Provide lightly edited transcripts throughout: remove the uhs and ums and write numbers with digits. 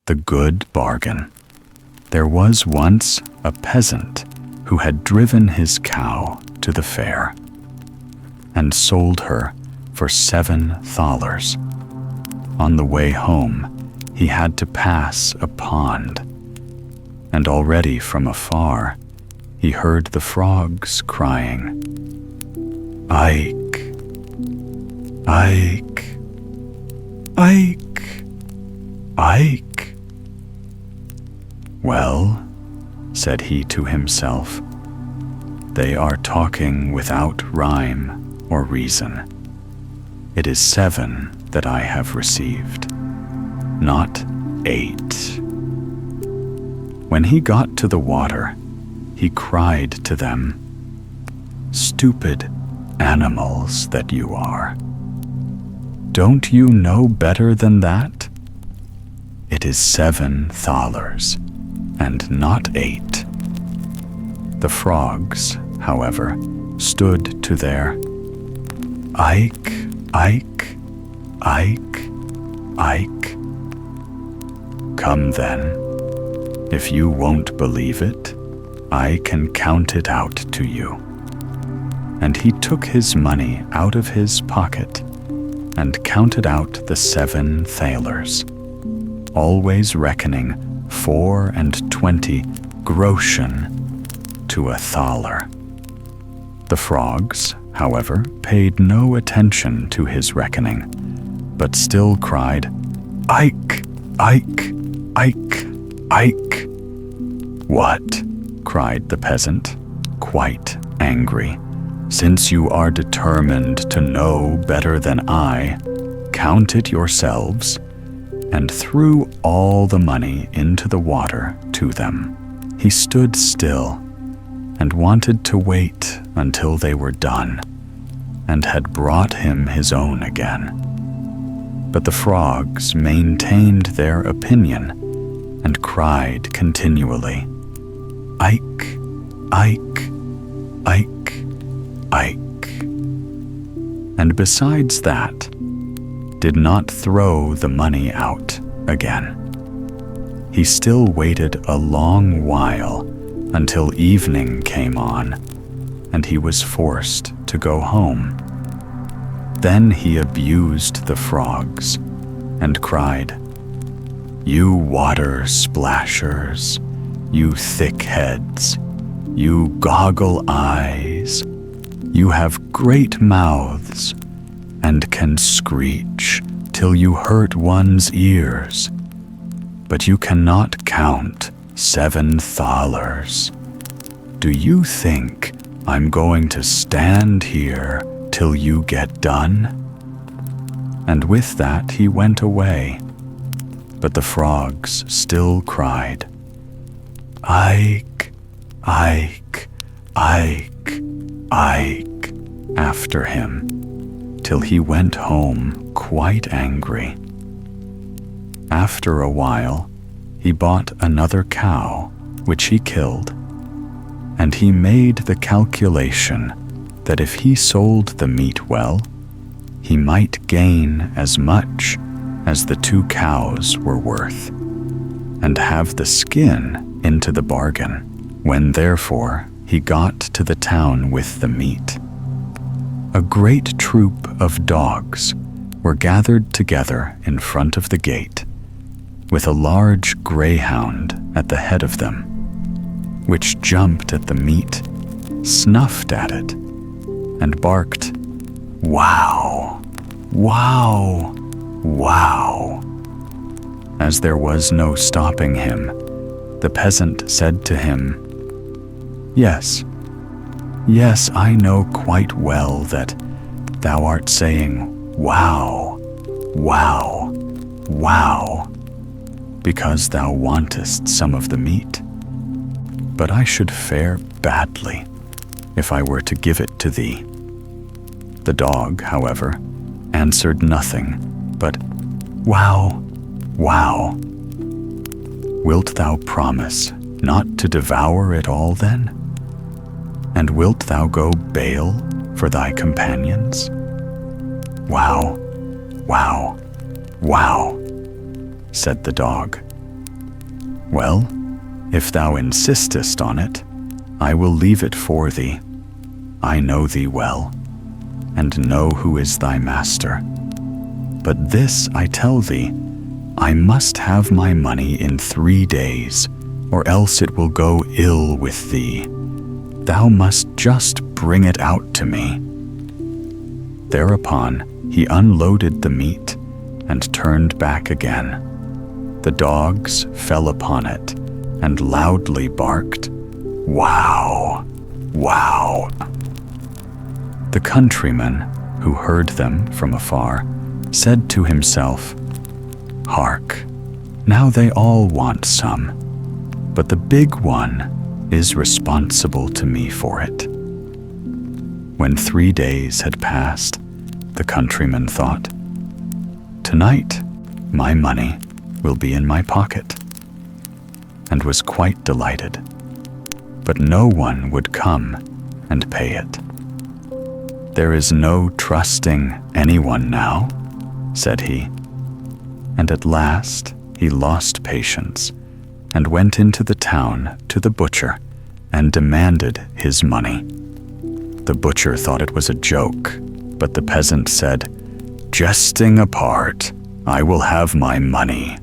The good bargain. There was once a peasant who had driven his cow to the fair and sold her for 7 thalers. On the way home, he had to pass a pond, and already from afar, he heard the frogs crying, "Ike, Ike, Ike, Ike." "Well," said he to himself, "they are talking without rhyme or reason. It is 7 that I have received, not 8. When he got to the water, he cried to them, "Stupid animals that you are. Don't you know better than that? It is 7 thalers, and not 8. The frogs, however, stood to their "Ike, Ike, Ike, Ike." "Come then. If you won't believe it, I can count it out to you." And he took his money out of his pocket and counted out the 7 thalers, always reckoning 24 groschen to a thaler. The frogs, however, paid no attention to his reckoning, but still cried, "Ike, Ike, Ike, Ike." "What?" cried the peasant, quite angry. "Since you are determined to know better than I, count it yourselves," and threw all the money into the water to them. He stood still and wanted to wait until they were done and had brought him his own again. But the frogs maintained their opinion and cried continually, "Ike, Ike, Ike, Ike." And besides that, did not throw the money out again. He still waited a long while until evening came on, and he was forced to go home. Then he abused the frogs and cried, "You water splashers, you thick heads, you goggle eyes, you have great mouths and can screech till you hurt one's ears, but you cannot count 7 thalers. Do you think I'm going to stand here till you get done?" And with that he went away, but the frogs still cried, "Ike, Ike, Ike, Ike," after him, till he went home quite angry. After a while, he bought another cow, which he killed, and he made the calculation that if he sold the meat well, he might gain as much as the 2 cows were worth, and have the skin into the bargain. When therefore he got to the town with the meat, a great troop of dogs were gathered together in front of the gate, with a large greyhound at the head of them, which jumped at the meat, snuffed at it, and barked, "Wow, wow, wow." As there was no stopping him, the peasant said to him, "Yes, yes, I know quite well that thou art saying, 'Wow, wow, wow,' because thou wantest some of the meat. But I should fare badly if I were to give it to thee." The dog, however, answered nothing but, "Wow, wow." "Wilt thou promise not to devour it all then? And wilt thou go bail for thy companions?" "Wow, wow, wow," said the dog, Well, if thou insistest on it, I will leave it for thee. I know thee well, and know who is thy master. But this I tell thee, I must have my money in 3 days, or else it will go ill with thee. Thou must just bring it out to me." Thereupon he unloaded the meat and turned back again. The dogs fell upon it and loudly barked, "Wow! Wow!" The countryman, who heard them from afar, said to himself, "Hark, now they all want some, but the big one is responsible to me for it." When 3 days had passed, the countryman thought, "Tonight, my money will be in my pocket," and was quite delighted. But no one would come and pay it. "There is no trusting anyone now," said he. And at last he lost patience and went into the town to the butcher and demanded his money. The butcher thought it was a joke, but the peasant said, "Jesting apart, I will have my money.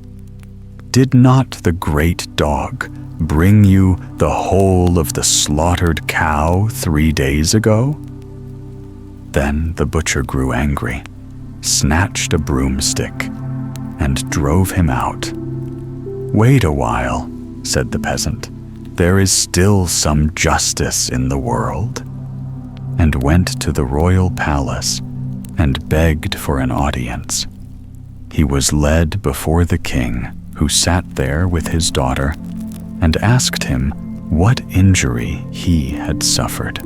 Did not the great dog bring you the whole of the slaughtered cow 3 days ago?" Then the butcher grew angry, snatched a broomstick, and drove him out. "Wait a while," said the peasant. "There is still some justice in the world," and went to the royal palace and begged for an audience. He was led before the king, who sat there with his daughter, and asked him what injury he had suffered.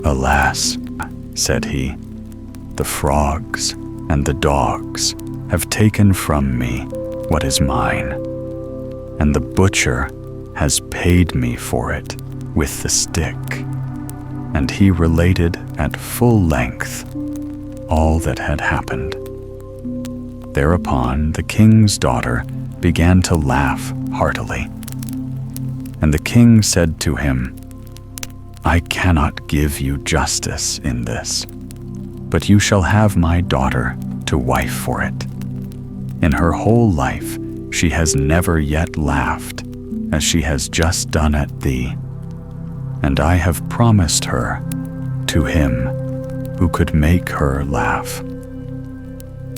"Alas," said he, "the frogs and the dogs have taken from me what is mine, and the butcher has paid me for it with the stick." And he related at full length all that had happened. Thereupon the king's daughter began to laugh heartily. And the king said to him, "I cannot give you justice in this, but you shall have my daughter to wife for it. In her whole life she has never yet laughed as she has just done at thee, and I have promised her to him who could make her laugh.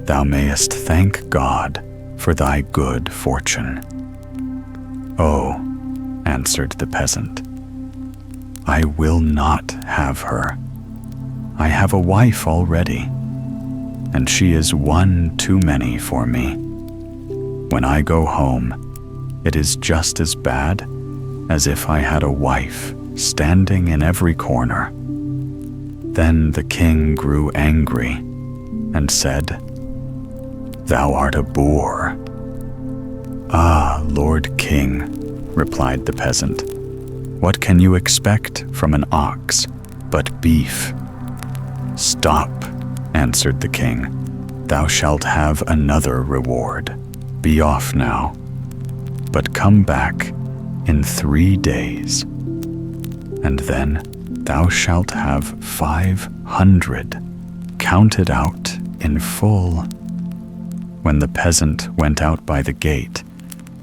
Thou mayest thank God for thy good fortune." "Oh," answered the peasant, "I will not have her. I have a wife already, and she is one too many for me. When I go home, it is just as bad as if I had a wife standing in every corner." Then the king grew angry and said, "Thou art a boor." "Ah, Lord King," replied the peasant, "what can you expect from an ox but beef?" "Stop," answered the king. "Thou shalt have another reward. Be off now, but come back in 3 days, and then thou shalt have 500 counted out in full." When the peasant went out by the gate,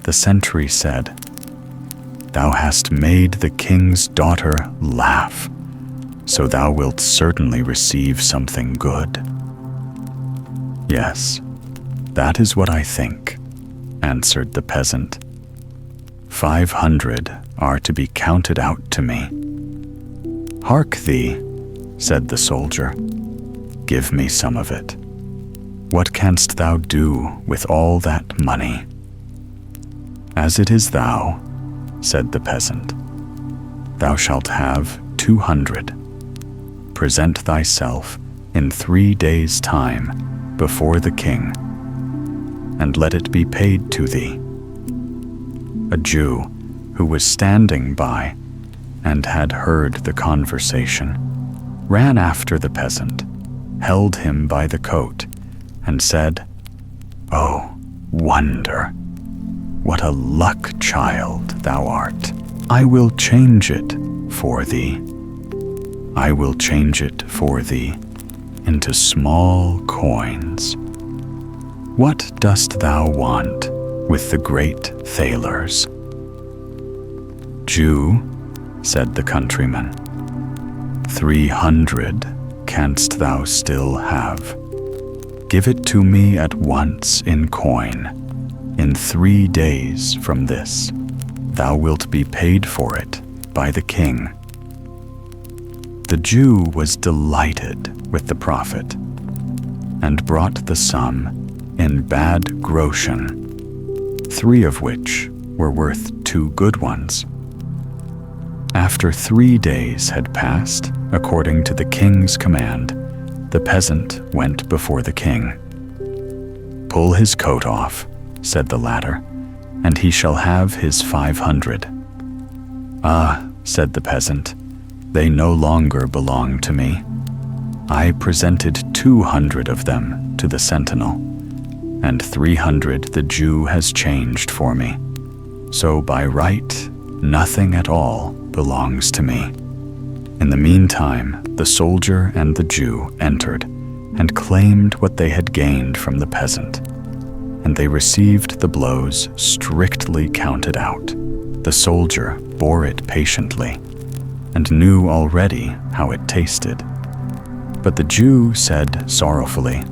the sentry said, "Thou hast made the king's daughter laugh, so thou wilt certainly receive something good." "Yes, that is what I think," answered the peasant. 500 are to be counted out to me." "Hark thee," said the soldier, "give me some of it. What canst thou do with all that money?" "As it is thou," said the peasant, "thou shalt have 200. Present thyself in 3 days' time before the king, and let it be paid to thee." A Jew who was standing by and had heard the conversation ran after the peasant, held him by the coat, and said, "Oh, wonder! what a luck child thou art! I will change it for thee. I will change it for thee into small coins. What dost thou want with the great thalers?" "Jew," said the countryman, 300 canst thou still have. Give it to me at once in coin. In 3 days from this, thou wilt be paid for it by the king." The Jew was delighted with the prophet, and brought the sum in bad groschen, 3 of which were worth 2 good ones. After 3 days had passed, according to the king's command, the peasant went before the king. "Pull his coat off," said the latter, "and he shall have his 500. "Ah," said the peasant, "they no longer belong to me. I presented 200 of them to the sentinel, and 300 the Jew has changed for me. So by right, nothing at all belongs to me." In the meantime, the soldier and the Jew entered and claimed what they had gained from the peasant, and they received the blows strictly counted out. The soldier bore it patiently and knew already how it tasted. But the Jew said sorrowfully,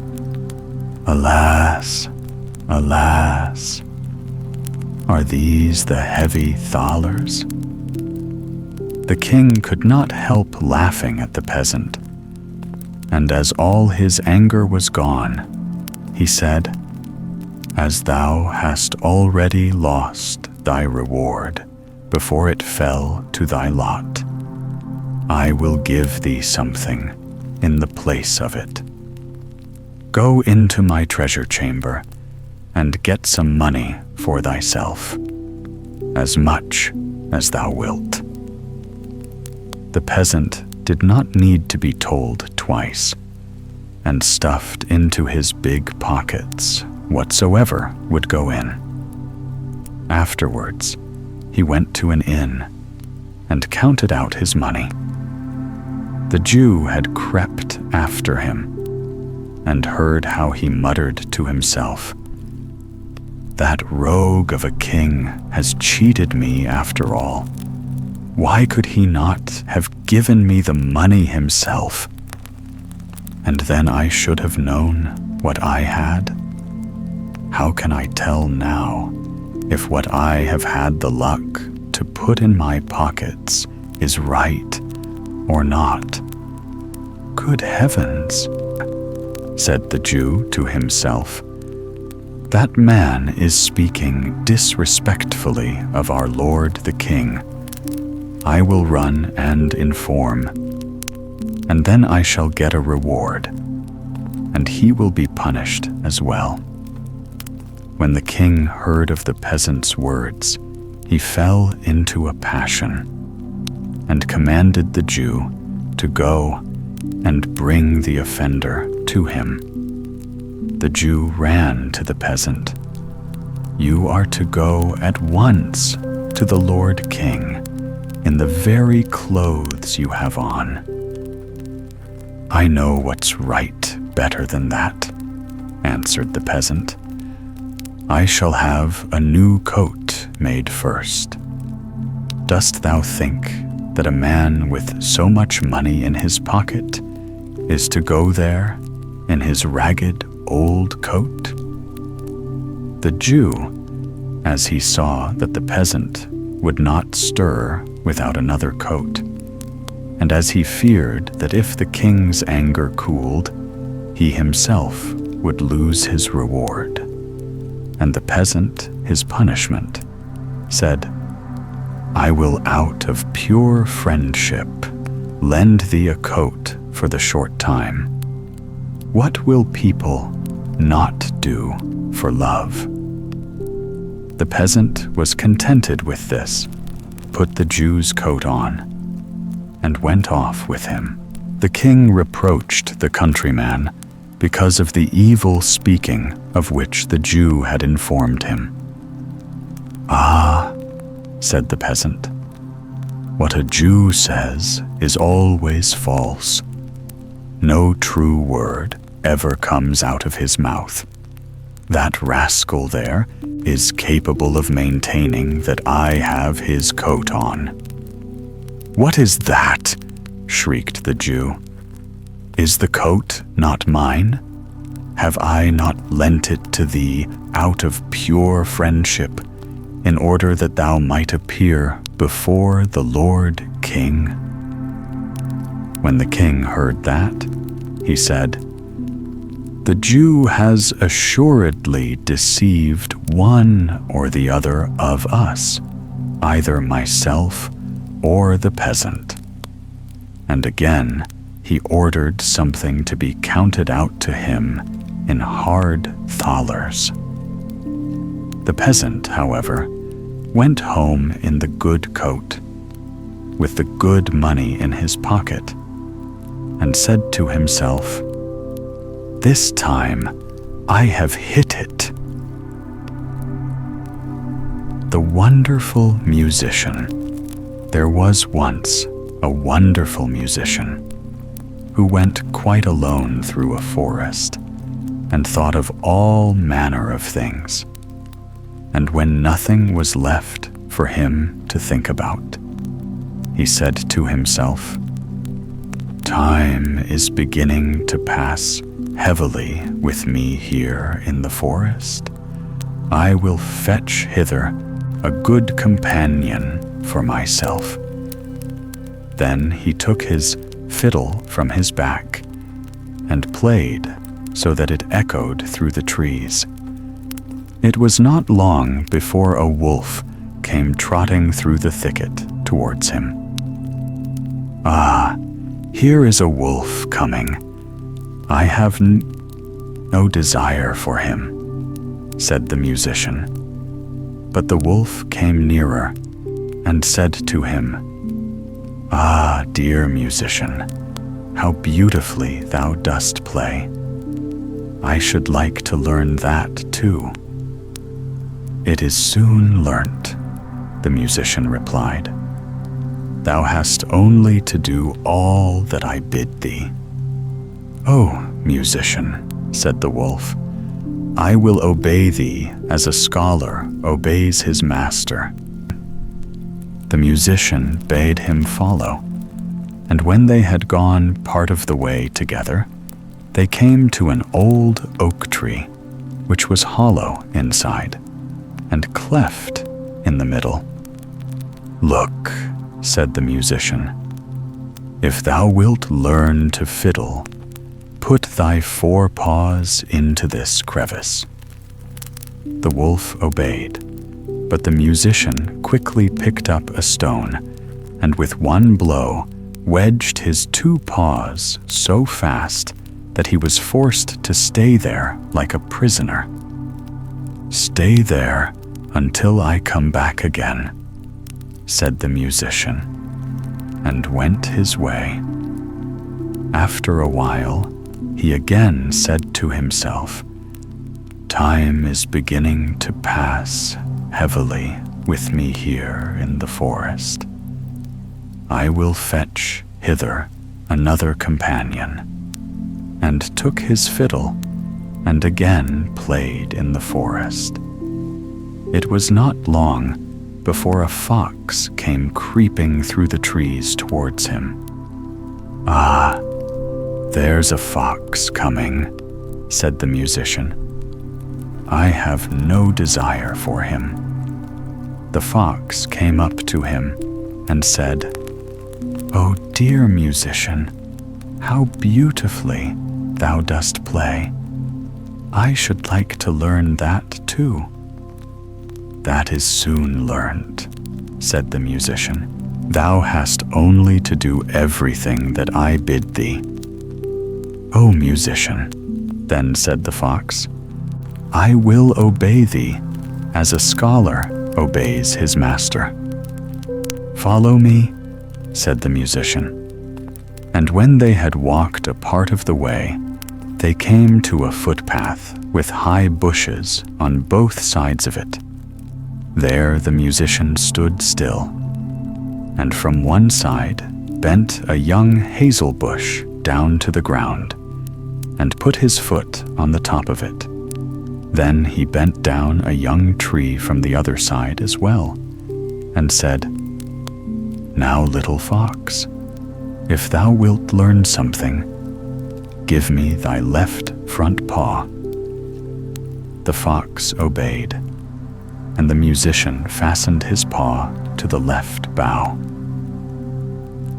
"Alas, alas, are these the heavy thalers?" The king could not help laughing at the peasant, and as all his anger was gone, he said, "As thou hast already lost thy reward before it fell to thy lot, I will give thee something in the place of it. Go into my treasure chamber and get some money for thyself, as much as thou wilt." The peasant did not need to be told twice, and stuffed into his big pockets whatsoever would go in. Afterwards, he went to an inn and counted out his money. The Jew had crept after him and heard how he muttered to himself, "That rogue of a king has cheated me after all. Why could he not have given me the money himself? And then I should have known what I had. How can I tell now if what I have had the luck to put in my pockets is right or not? Good heavens," said the Jew to himself, "that man is speaking disrespectfully of our lord the king. I will run and inform, and then I shall get a reward, and he will be punished as well." When the king heard of the peasant's words, he fell into a passion, and commanded the Jew to go and bring the offender to him. The Jew ran to the peasant. "You are to go at once to the Lord King in the very clothes you have on." "I know what's right better than that," answered the peasant. "I shall have a new coat made first. Dost thou think that a man with so much money in his pocket is to go there in his ragged old coat?" The Jew, as he saw that the peasant would not stir without another coat, and as he feared that if the king's anger cooled, he himself would lose his reward, and the peasant his punishment, said, "I will out of pure friendship lend thee a coat for the short time. What will people not do for love?" The peasant was contented with this, put the Jew's coat on, and went off with him. The king reproached the countryman because of the evil speaking of which the Jew had informed him. said the peasant. "What a Jew says is always false. No true word ever comes out of his mouth. That rascal there is capable of maintaining that I have his coat on." "What is that?" shrieked the Jew. "Is the coat not mine? Have I not lent it to thee out of pure friendship, in order that thou might appear before the Lord King?" When the king heard that, he said, "The Jew has assuredly deceived one or the other of us, either myself or the peasant." And again he ordered something to be counted out to him in hard thalers. The peasant, however, went home in the good coat, with the good money in his pocket, and said to himself, "This time I have hit it." The wonderful musician. There was once a wonderful musician who went quite alone through a forest and thought of all manner of things. And when nothing was left for him to think about, he said to himself, "Time is beginning to pass heavily with me here in the forest. I will fetch hither a good companion for myself." Then he took his fiddle from his back and played so that it echoed through the trees. It was not long before a wolf came trotting through the thicket towards him. "Ah, here is a wolf coming. I have no desire for him," said the musician. But the wolf came nearer and said to him, "Ah, dear musician, how beautifully thou dost play. I should like to learn that too." "It is soon learnt," the musician replied. "Thou hast only to do all that I bid thee." "Oh, musician," said the wolf, "I will obey thee as a scholar obeys his master." The musician bade him follow, and when they had gone part of the way together, they came to an old oak tree, which was hollow inside and cleft in the middle. "Look," said the musician, "if thou wilt learn to fiddle, put thy 4 paws into this crevice." The wolf obeyed, but the musician quickly picked up a stone and with one blow wedged his 2 paws so fast that he was forced to stay there like a prisoner. "Stay there until I come back again," said the musician, and went his way. After a while, he again said to himself, "Time is beginning to pass heavily with me here in the forest. I will fetch hither another companion," and took his fiddle and again played in the forest. It was not long before a fox came creeping through the trees towards him. "Ah, there's a fox coming," said the musician. "I have no desire for him." The fox came up to him and said, "Oh, dear musician, how beautifully thou dost play. I should like to learn that too." "That is soon learnt," said the musician. "Thou hast only to do everything that I bid thee." "O musician," then said the fox, "I will obey thee as a scholar obeys his master." "Follow me," said the musician. And when they had walked a part of the way, they came to a footpath with high bushes on both sides of it. There the musician stood still, and from one side bent a young hazel bush down to the ground, and put his foot on the top of it. Then he bent down a young tree from the other side as well, and said, "Now, little fox, if thou wilt learn something, give me thy left front paw." The fox obeyed, and the musician fastened his paw to the left bough.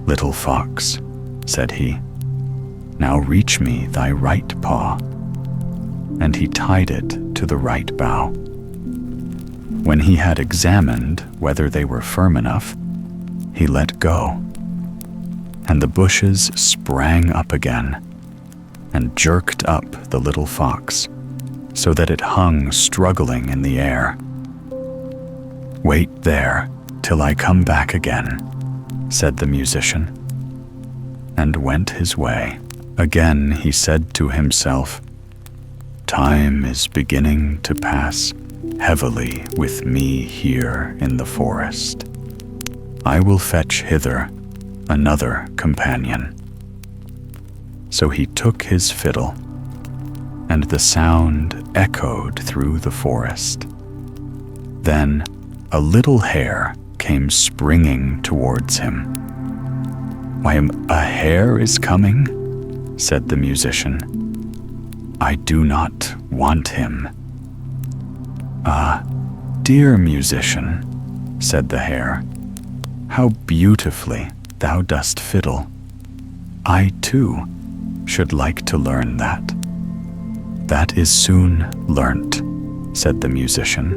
"Little fox," said he, "now reach me thy right paw." And he tied it to the right bough. When he had examined whether they were firm enough, he let go, and the bushes sprang up again and jerked up the little fox so that it hung struggling in the air. "Wait there till I come back again," said the musician, and went his way. Again he said to himself, "Time is beginning to pass heavily with me here in the forest. I will fetch hither another companion." So he took his fiddle, and the sound echoed through the forest. Then a little hare came springing towards him. "Why, a hare is coming?" said the musician. "I do not want him." "Ah, dear musician," said the hare, "how beautifully thou dost fiddle. I, too, should like to learn that." "That is soon learnt," said the musician.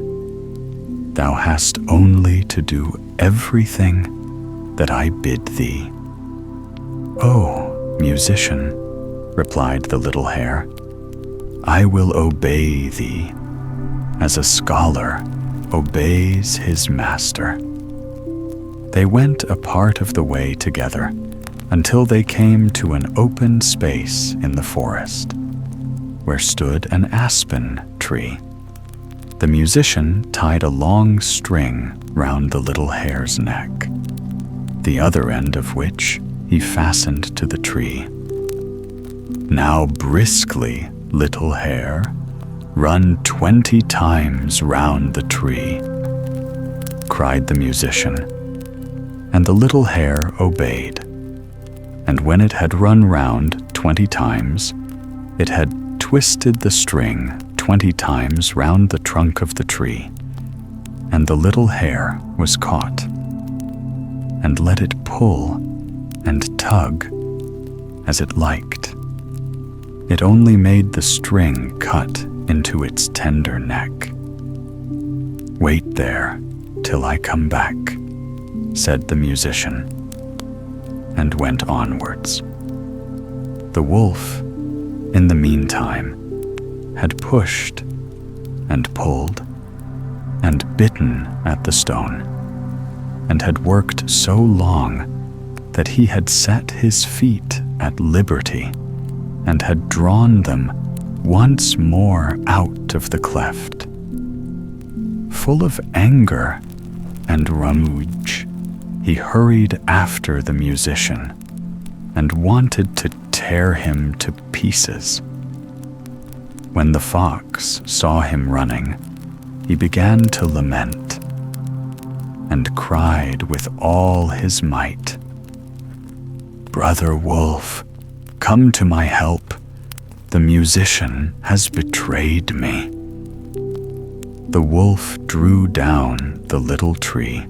"Thou hast only to do everything that I bid thee." "Oh, musician," replied the little hare, "I will obey thee, as a scholar obeys his master." They went a part of the way together until they came to an open space in the forest, where stood an aspen tree. The musician tied a long string round the little hare's neck, the other end of which he fastened to the tree. "Now briskly, little hare, run 20 times round the tree," cried the musician, and the little hare obeyed. And when it had run round 20 times, it had twisted the string 20 times round the trunk of the tree, and the little hare was caught, and let it pull and tug as it liked. It only made the string cut into its tender neck. "Wait there till I come back," said the musician, and went onwards. The wolf, in the meantime, had pushed and pulled and bitten at the stone, and had worked so long that he had set his feet at liberty and had drawn them once more out of the cleft. Full of anger and rage, he hurried after the musician and wanted to tear him to pieces. When the fox saw him running, he began to lament and cried with all his might, "Brother Wolf, come to my help. The musician has betrayed me." The wolf drew down the little tree,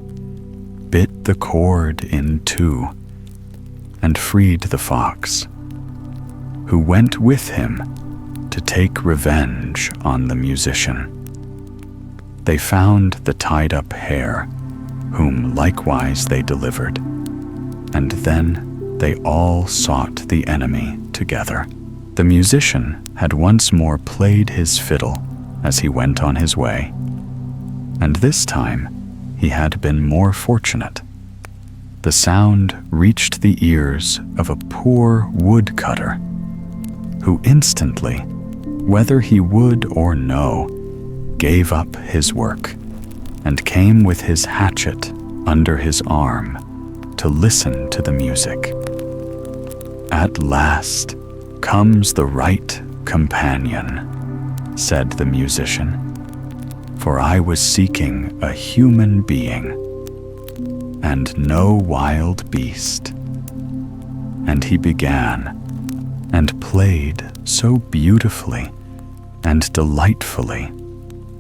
bit the cord in two, and freed the fox, who went with him to take revenge on the musician. They found the tied-up hare, whom likewise they delivered, and then they all sought the enemy together. The musician had once more played his fiddle as he went on his way, and this time he had been more fortunate. The sound reached the ears of a poor woodcutter, who instantly, whether he would or no, gave up his work and came with his hatchet under his arm to listen to the music. "At last comes the right companion," said the musician, "for I was seeking a human being, and no wild beast." And he began, and played so beautifully and delightfully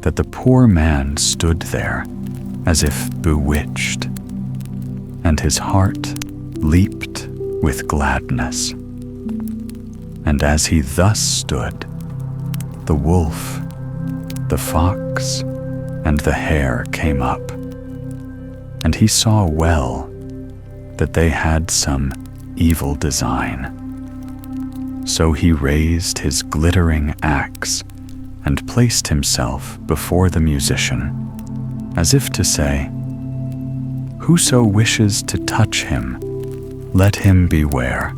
that the poor man stood there as if bewitched, and his heart leaped with gladness. And as he thus stood, the wolf, the fox, and the hare came up, and he saw well that they had some evil design. So he raised his glittering axe and placed himself before the musician, as if to say, "Whoso wishes to touch him, let him beware,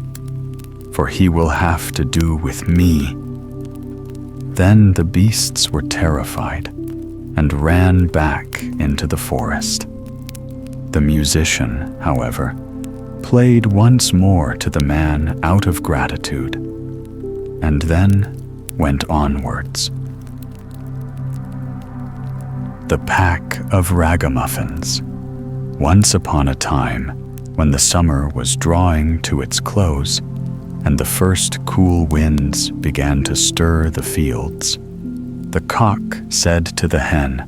for he will have to do with me." Then the beasts were terrified and ran back into the forest. The musician, however, played once more to the man out of gratitude, and then went onwards. The Pack of Ragamuffins. Once upon a time, when the summer was drawing to its close, and the first cool winds began to stir the fields, the cock said to the hen,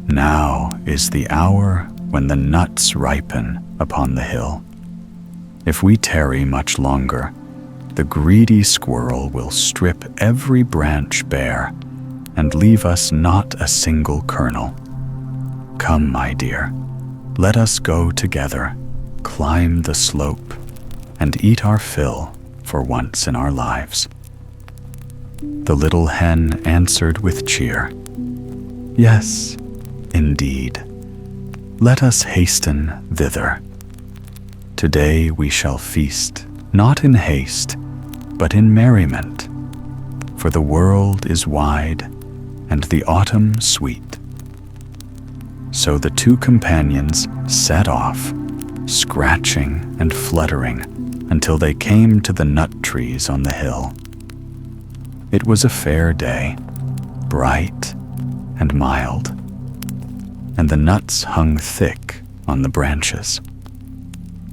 "Now is the hour when the nuts ripen upon the hill. If we tarry much longer, the greedy squirrel will strip every branch bare and leave us not a single kernel. Come, my dear, let us go together, climb the slope, and eat our fill for once in our lives." The little hen answered with cheer, "Yes, indeed. Let us hasten thither. Today we shall feast, not in haste, but in merriment, for the world is wide and the autumn sweet." So the two companions set off, scratching and fluttering, until they came to the nut trees on the hill. It was a fair day, bright and mild, and the nuts hung thick on the branches.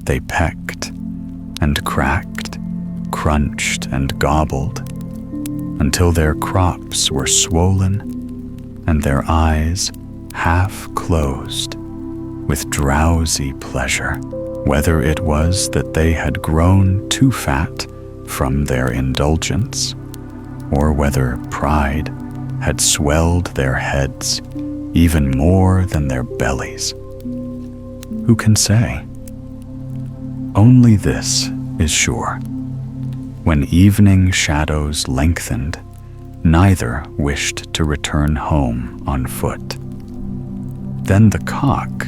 They pecked and cracked, crunched and gobbled, until their crops were swollen and their eyes half closed with drowsy pleasure, whether it was that they had grown too fat from their indulgence, or whether pride had swelled their heads even more than their bellies. Who can say? Only this is sure. When evening shadows lengthened, neither wished to return home on foot. Then the cock,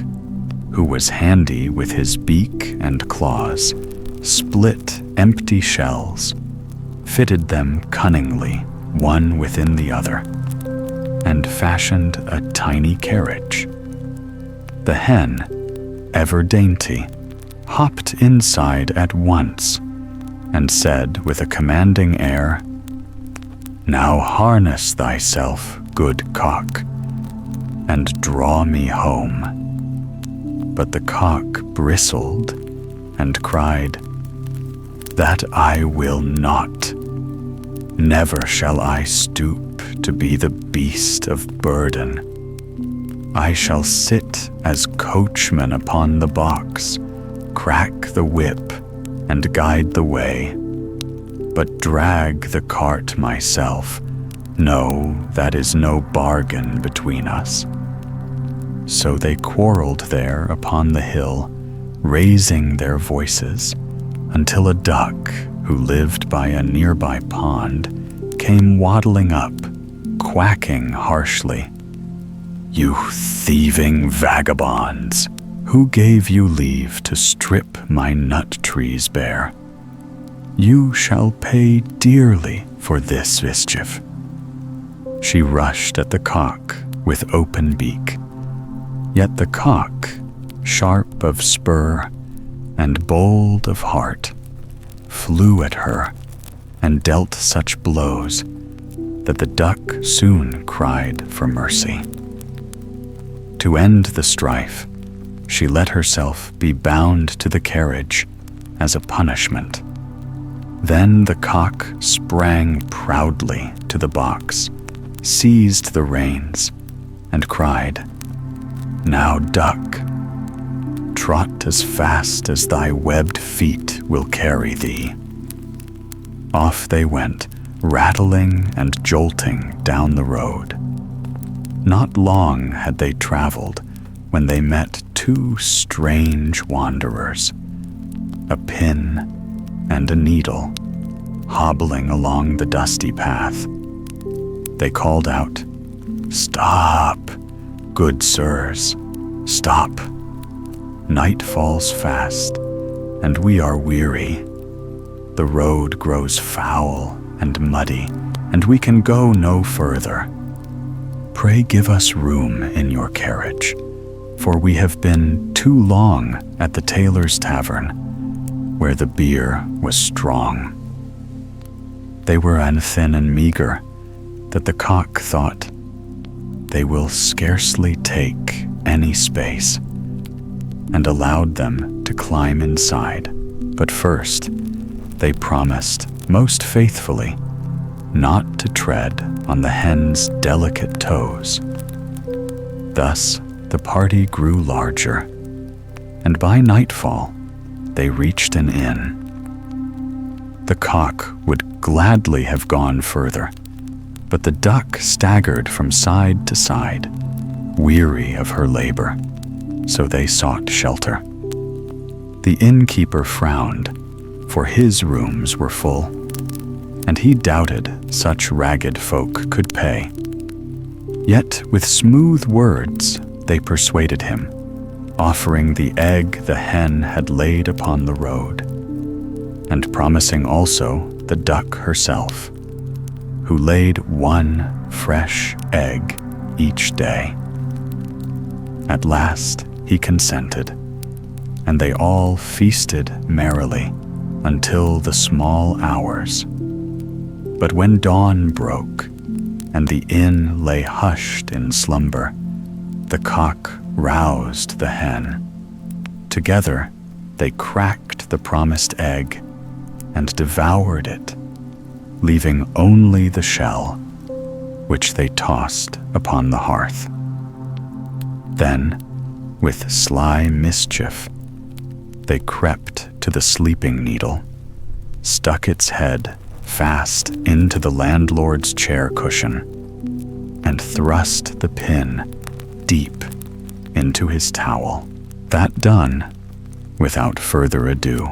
who was handy with his beak and claws, split empty shells, fitted them cunningly one within the other, and fashioned a tiny carriage. The hen, ever dainty, hopped inside at once, and said with a commanding air, "Now harness thyself, good cock, and draw me home." But the cock bristled and cried, "That I will not. Never shall I stoop to be the beast of burden. I shall sit as coachman upon the box, crack the whip, and guide the way, but drag the cart myself. No, that is no bargain between us." So they quarreled there upon the hill, raising their voices, until a duck who lived by a nearby pond came waddling up, quacking harshly, "You thieving vagabonds! Who gave you leave to strip my nut trees bare? You shall pay dearly for this mischief." She rushed at the cock with open beak, Yet the cock, sharp of spur and bold of heart, flew at her and dealt such blows that the duck soon cried for mercy. To end the strife, she let herself be bound to the carriage as a punishment. Then the cock sprang proudly to the box, seized the reins, and cried, "Now, duck, trot as fast as thy webbed feet will carry thee." Off they went, rattling and jolting down the road. Not long had they traveled when they met two strange wanderers, a pin and a needle, hobbling along the dusty path. They called out, "Stop, good sirs, stop. Night falls fast, and we are weary. The road grows foul and muddy, and we can go no further. Pray give us room in your carriage, for we have been too long at the tailor's tavern, where the beer was strong." They were an thin and meager, that the cock thought, "They will scarcely take any space," and allowed them to climb inside. But first, they promised most faithfully not to tread on the hen's delicate toes. Thus, the party grew larger, and by nightfall, they reached an inn. The cock would gladly have gone further, but the duck staggered from side to side, weary of her labor, so they sought shelter. The innkeeper frowned, for his rooms were full, and he doubted such ragged folk could pay. Yet with smooth words they persuaded him, offering the egg the hen had laid upon the road, and promising also the duck herself, who laid one fresh egg each day. At last he consented, and they all feasted merrily until the small hours. But when dawn broke, and the inn lay hushed in slumber, the cock roused the hen. Together they cracked the promised egg and devoured it, leaving only the shell, which they tossed upon the hearth. Then, with sly mischief, they crept to the sleeping needle, stuck its head fast into the landlord's chair cushion, and thrust the pin deep into his towel. That done, without further ado,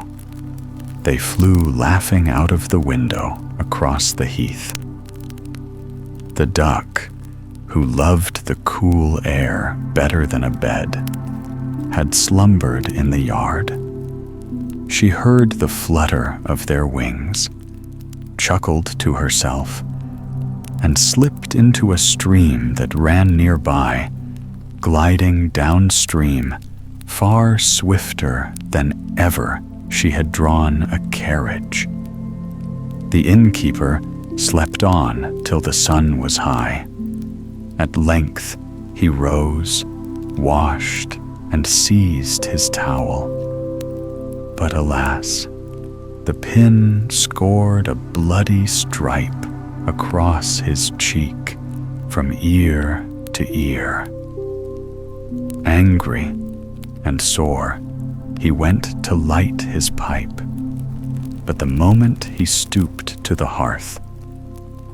they flew laughing out of the window across the heath. The duck, who loved the cool air better than a bed, had slumbered in the yard. She heard the flutter of their wings, chuckled to herself, and slipped into a stream that ran nearby, gliding downstream far swifter than ever she had drawn a carriage. The innkeeper slept on till the sun was high. At length he rose, washed, and seized his towel. But alas, the pin scored a bloody stripe across his cheek from ear to ear. Angry and sore, he went to light his pipe, but the moment he stooped to the hearth,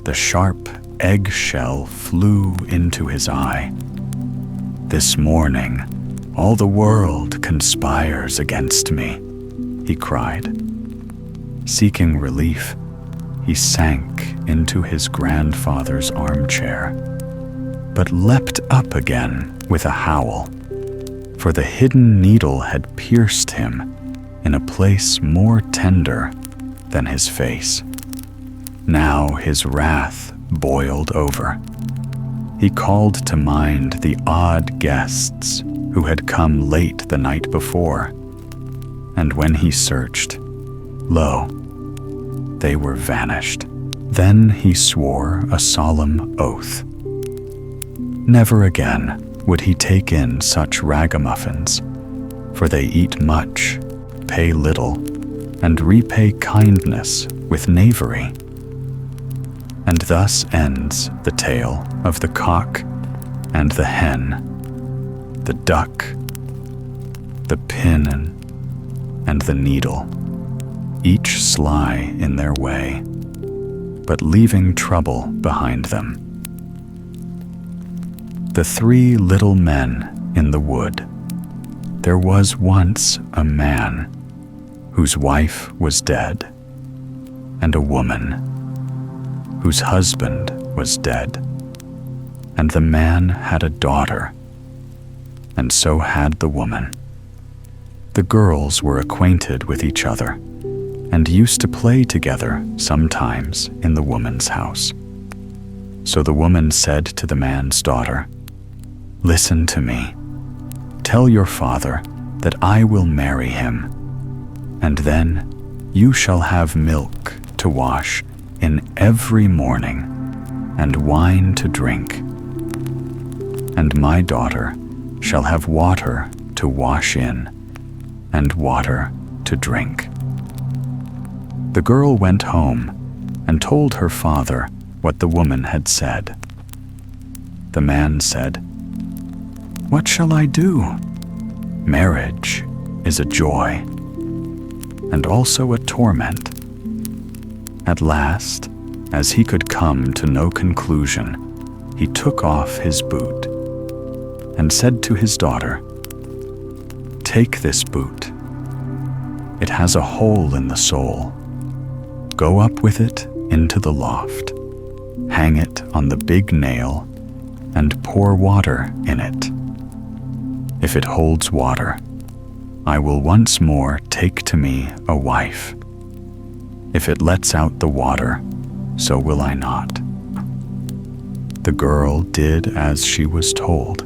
the sharp eggshell flew into his eye. "This morning, all the world conspires against me," he cried. Seeking relief, he sank into his grandfather's armchair, but leapt up again with a howl, for the hidden needle had pierced him in a place more tender than his face. Now his wrath boiled over. He called to mind the odd guests who had come late the night before, and when he searched, lo, they were vanished. Then he swore a solemn oath. Never again would he take in such ragamuffins, for they eat much, pay little, and repay kindness with knavery. And thus ends the tale of the cock and the hen, the duck, the pin and the needle, each sly in their way, but leaving trouble behind them. The three little men in the wood. There was once a man whose wife was dead, and a woman whose husband was dead, and the man had a daughter, and so had the woman. The girls were acquainted with each other, and used to play together sometimes in the woman's house. So the woman said to the man's daughter, "Listen to me. Tell your father that I will marry him, and then you shall have milk to wash in every morning, and wine to drink. And my daughter shall have water to wash in, and water to drink." The girl went home and told her father what the woman had said. The man said, "What shall I do? Marriage is a joy, and also a torment." At last, as he could come to no conclusion, he took off his boot and said to his daughter, "Take this boot. It has a hole in the sole. Go up with it into the loft, hang it on the big nail, and pour water in it. If it holds water, I will once more take to me a wife. If it lets out the water, so will I not." The girl did as she was told,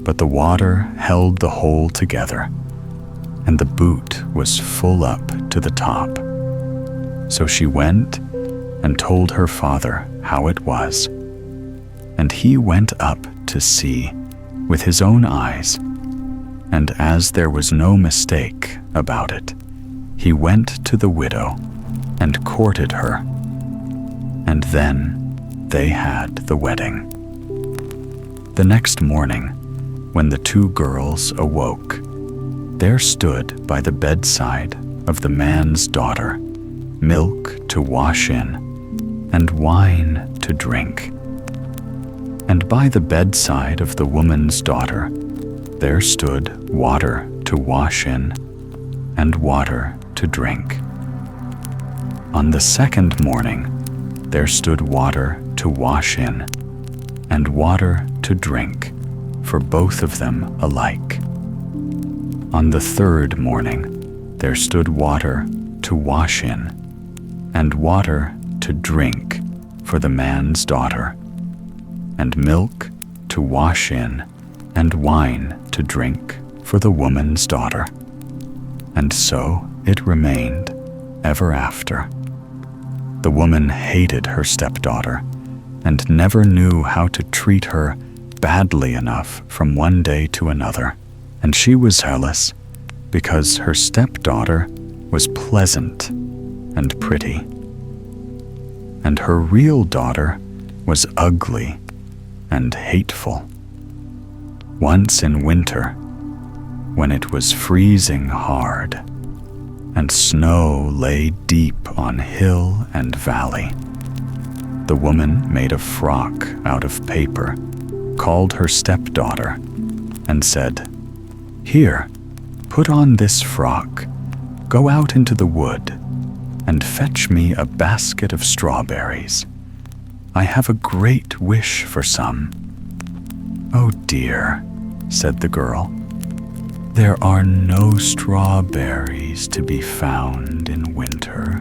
but the water held the hole together, and the boot was full up to the top. So she went and told her father how it was, and he went up to see with his own eyes, and as there was no mistake about it, he went to the widow and courted her, and then they had the wedding. The next morning, when the two girls awoke, there stood by the bedside of the man's daughter milk to wash in, and wine to drink. And by the bedside of the woman's daughter there stood water to wash in, and water to drink. On the second morning there stood water to wash in, and water to drink, for both of them alike. On the third morning there stood water to wash in, and water to drink for the man's daughter, and milk to wash in, and wine to drink for the woman's daughter. And so it remained ever after. The woman hated her stepdaughter, and never knew how to treat her badly enough from one day to another, and she was jealous because her stepdaughter was pleasant and pretty, and her real daughter was ugly and hateful. Once in winter, when it was freezing hard, and snow lay deep on hill and valley, the woman made a frock out of paper, called her stepdaughter, and said, "Here, put on this frock, go out into the wood, and fetch me a basket of strawberries. I have a great wish for some." "Oh dear," said the girl, "there are no strawberries to be found in winter.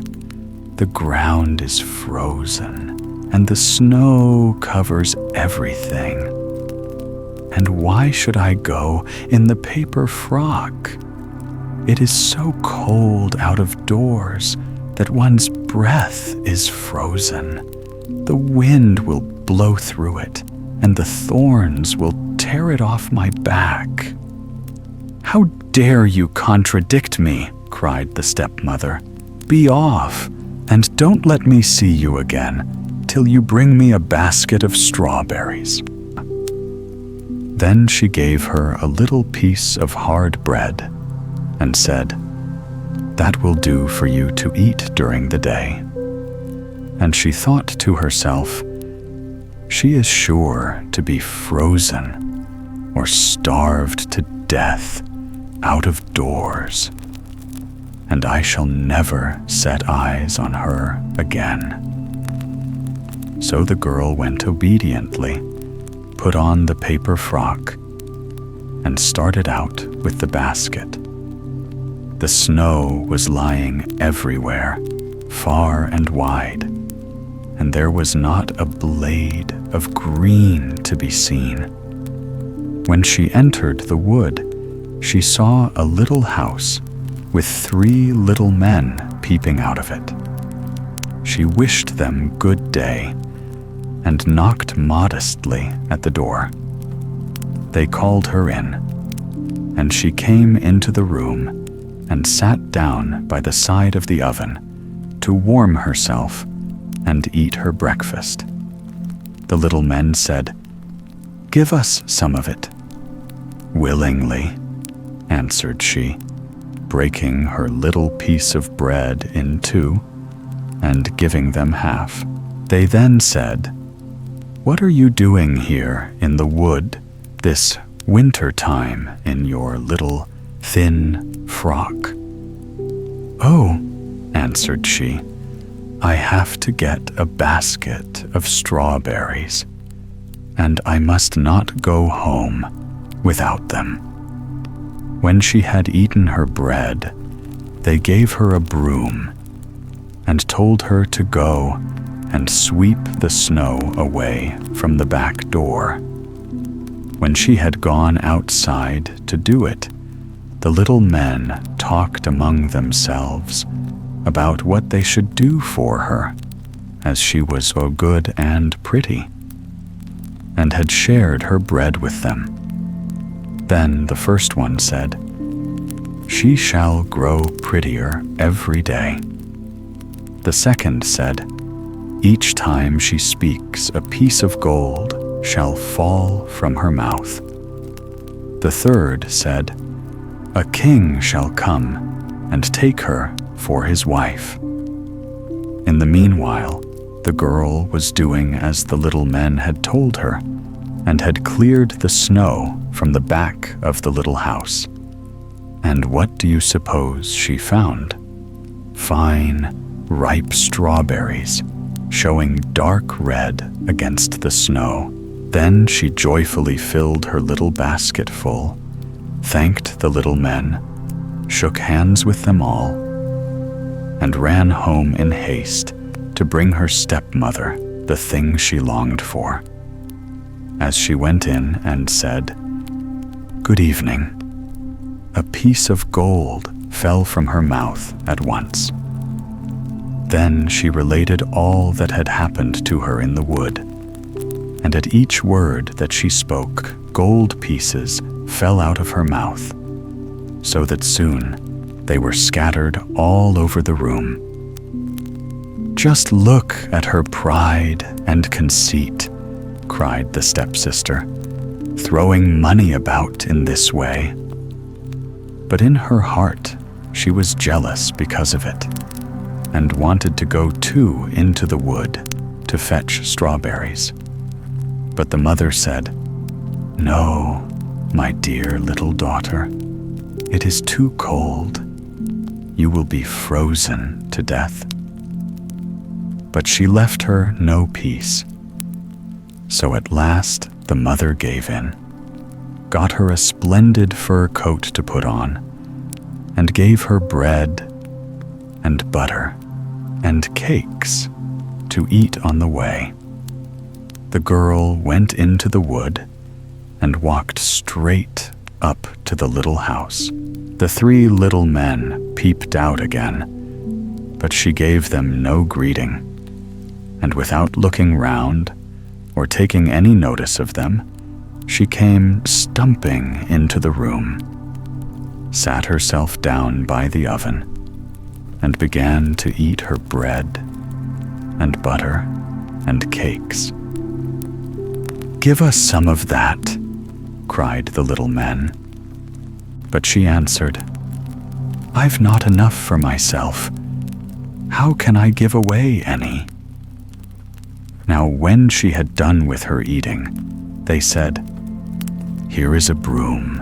The ground is frozen, and the snow covers everything. And why should I go in the paper frock? It is so cold out of doors that one's breath is frozen. The wind will blow through it, and the thorns will tear it off my back." "How dare you contradict me?" cried the stepmother. "Be off, and don't let me see you again till you bring me a basket of strawberries." Then she gave her a little piece of hard bread and said, "That will do for you to eat during the day." And she thought to herself, "She is sure to be frozen or starved to death out of doors, and I shall never set eyes on her again." So the girl went obediently, put on the paper frock, and started out with the basket. The snow was lying everywhere, far and wide, and there was not a blade of green to be seen. When she entered the wood, she saw a little house with 3 little men peeping out of it. She wished them good day and knocked modestly at the door. They called her in, and she came into the room and sat down by the side of the oven to warm herself and eat her breakfast. The little men said, "Give us some of it." "Willingly," answered she, breaking her little piece of bread in 2 and giving them half. They then said, "What are you doing here in the wood this winter time in your little thin frock?" "Oh," answered she, "I have to get a basket of strawberries, and I must not go home without them." When she had eaten her bread, they gave her a broom and told her to go and sweep the snow away from the back door. When she had gone outside to do it, the little men talked among themselves about what they should do for her, as she was so good and pretty, and had shared her bread with them. Then the first one said, "She shall grow prettier every day." The second said, "Each time she speaks, a piece of gold shall fall from her mouth." The third said, "A king shall come and take her for his wife." In the meanwhile, the girl was doing as the little men had told her, and had cleared the snow from the back of the little house. And what do you suppose she found? Fine, ripe strawberries, showing dark red against the snow. Then she joyfully filled her little basket full, thanked the little men, shook hands with them all, and ran home in haste to bring her stepmother the thing she longed for. As she went in and said, "Good evening," a piece of gold fell from her mouth at once. Then she related all that had happened to her in the wood, and at each word that she spoke, gold pieces fell out of her mouth, so that soon they were scattered all over the room. "Just look at her pride and conceit," cried the stepsister, "throwing money about in this way." But in her heart she was jealous because of it, and wanted to go too into the wood to fetch strawberries. But the mother said, "No, my dear little daughter, it is too cold. You will be frozen to death." But she left her no peace. So at last the mother gave in, got her a splendid fur coat to put on, and gave her bread and butter and cakes to eat on the way. The girl went into the wood and walked straight up to the little house. The three little men peeped out again, but she gave them no greeting, and without looking round or taking any notice of them, she came stumping into the room, sat herself down by the oven, and began to eat her bread and butter and cakes. "Give us some of that," cried the little men. But she answered, "I've not enough for myself. How can I give away any?" Now when she had done with her eating, they said, "Here is a broom.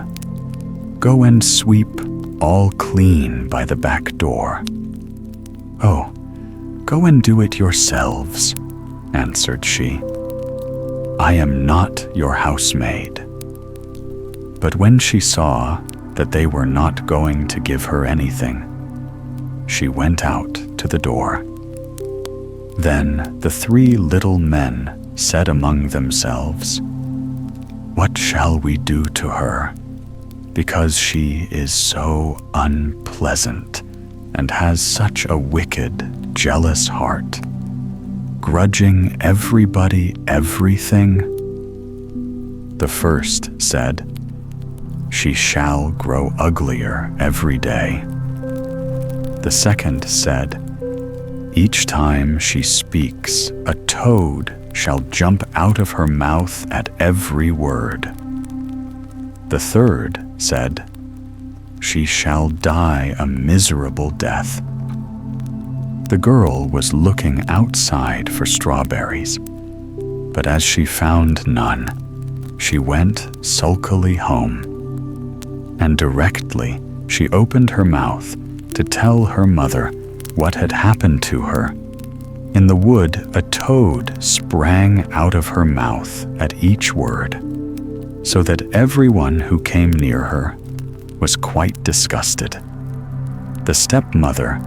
Go and sweep all clean by the back door." "Oh, go and do it yourselves," answered she. "I am not your housemaid." But when she saw that they were not going to give her anything, she went out to the door. Then the three little men said among themselves, "What shall we do to her? Because she is so unpleasant and has such a wicked, jealous heart, grudging everybody everything." The first said, "She shall grow uglier every day." The second said, "Each time she speaks, a toad shall jump out of her mouth at every word." The third said, "She shall die a miserable death." The girl was looking outside for strawberries, but as she found none, she went sulkily home. And directly she opened her mouth to tell her mother what had happened to her, in the wood a toad sprang out of her mouth at each word, so that everyone who came near her was quite disgusted. The stepmother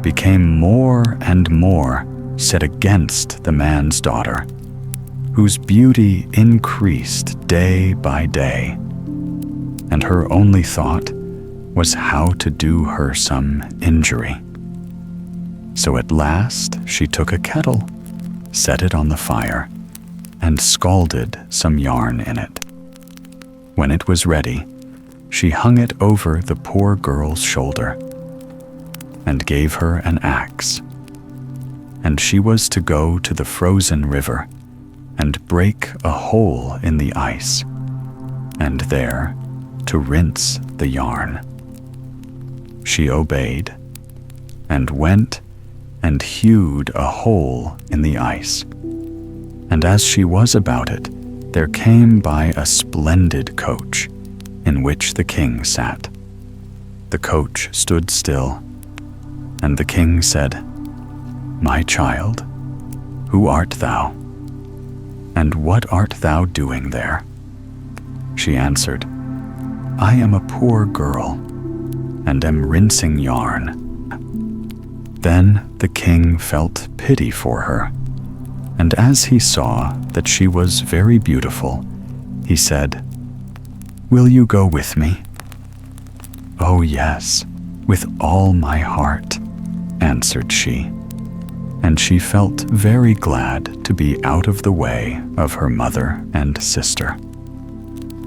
became more and more set against the man's daughter, whose beauty increased day by day, and her only thought was how to do her some injury. So at last she took a kettle, set it on the fire, and scalded some yarn in it. When it was ready, she hung it over the poor girl's shoulder and gave her an axe. And she was to go to the frozen river and break a hole in the ice, and there to rinse the yarn. She obeyed, and went and hewed a hole in the ice. And as she was about it, there came by a splendid coach, in which the king sat. The coach stood still, and the king said, "My child, who art thou? And what art thou doing there?" She answered, "I am a poor girl, and am rinsing yarn." Then the king felt pity for her, and as he saw that she was very beautiful, he said, "Will you go with me?" "Oh yes, with all my heart," answered she, and she felt very glad to be out of the way of her mother and sister.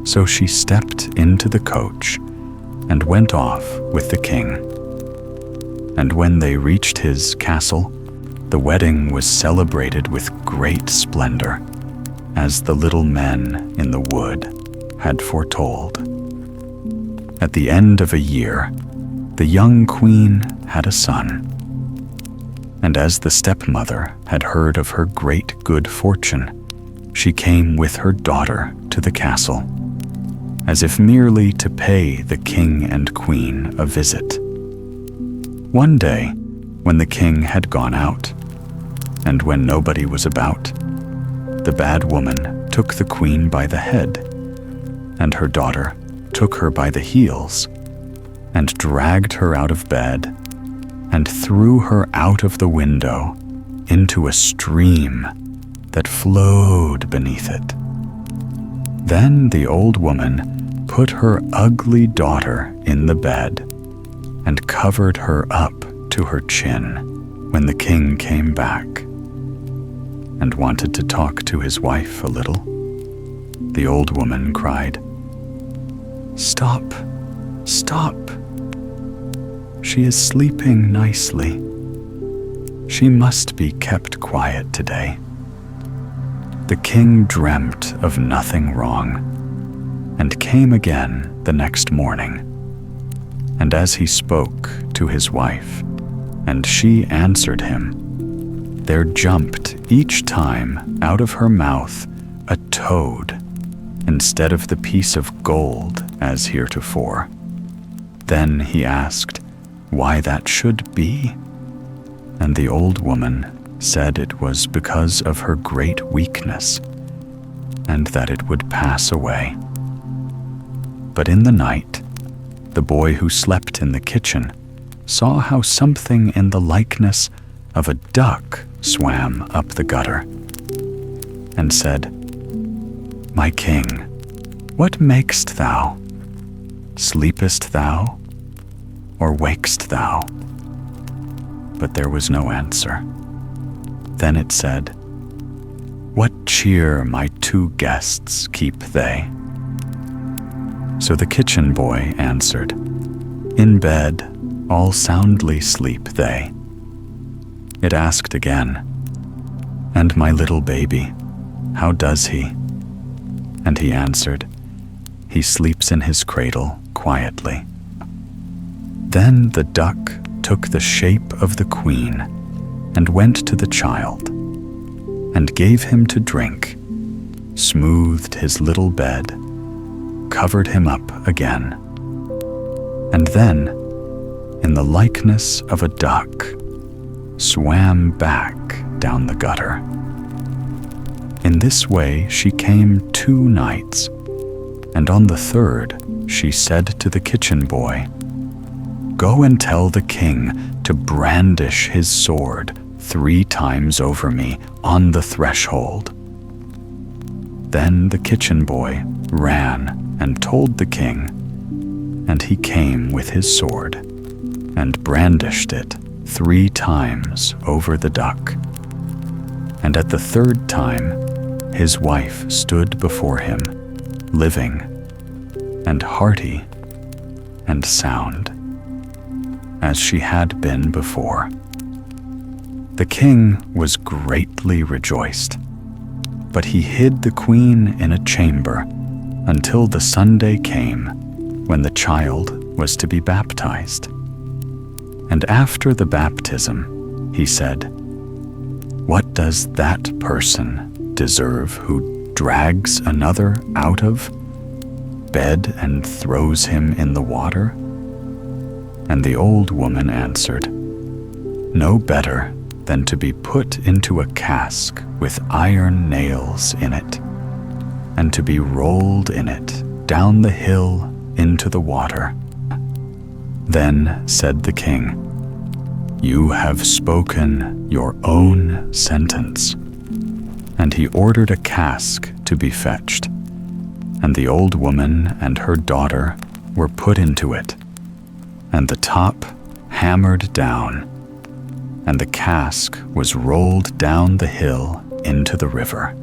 So she stepped into the coach and went off with the king. And when they reached his castle, the wedding was celebrated with great splendor, as the little men in the wood had foretold. At the end of a year, the young queen had a son. And as the stepmother had heard of her great good fortune, she came with her daughter to the castle, as if merely to pay the king and queen a visit. One day, when the king had gone out, and when nobody was about, the bad woman took the queen by the head, and her daughter took her by the heels, and dragged her out of bed, and threw her out of the window into a stream that flowed beneath it. Then the old woman put her ugly daughter in the bed and covered her up to her chin when the king came back and wanted to talk to his wife a little. The old woman cried, "Stop, stop. She is sleeping nicely. She must be kept quiet today." The king dreamt of nothing wrong and came again the next morning. And as he spoke to his wife, and she answered him, there jumped each time out of her mouth a toad instead of the piece of gold as heretofore. Then he asked why that should be, and the old woman said it was because of her great weakness, and that it would pass away. But in the night, the boy who slept in the kitchen saw how something in the likeness of a duck swam up the gutter, and said, "My king, what makest thou? Sleepest thou, or wakest thou?" But there was no answer. Then it said, "What cheer my two guests keep they?" So the kitchen boy answered, "In bed, all soundly sleep they." It asked again, "And my little baby, how does he?" And he answered, "He sleeps in his cradle quietly." Then the duck took the shape of the queen and went to the child and gave him to drink, smoothed his little bed, covered him up again, and then, in the likeness of a duck, swam back down the gutter. In this way she came 2 nights, and on the 3rd she said to the kitchen boy, "Go and tell the king to brandish his sword 3 times over me on the threshold." Then the kitchen boy ran and told the king, and he came with his sword and brandished it 3 times over the duck. And at the 3rd time, his wife stood before him, living and hearty and sound, as she had been before. The king was greatly rejoiced, but he hid the queen in a chamber until the Sunday came when the child was to be baptized. And after the baptism, he said, "What does that person deserve who drags another out of bed and throws him in the water?" And the old woman answered, "No better than to be put into a cask with iron nails in it, and to be rolled in it down the hill into the water." Then said the king, "You have spoken your own sentence." And he ordered a cask to be fetched, and the old woman and her daughter were put into it, and the top hammered down, and the cask was rolled down the hill into the river.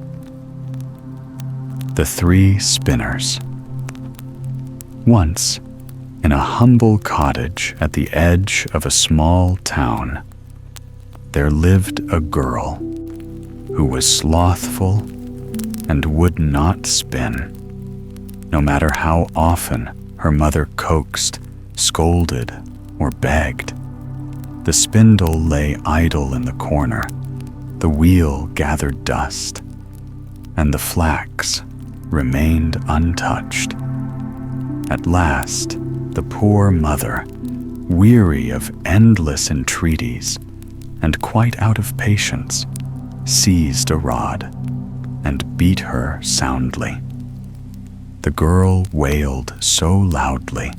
The 3 Spinners. Once, in a humble cottage at the edge of a small town, there lived a girl who was slothful and would not spin, no matter how often her mother coaxed, scolded, or begged. The spindle lay idle in the corner, the wheel gathered dust, and the flax remained untouched. At last, the poor mother, weary of endless entreaties and quite out of patience, seized a rod and beat her soundly. The girl wailed so loudly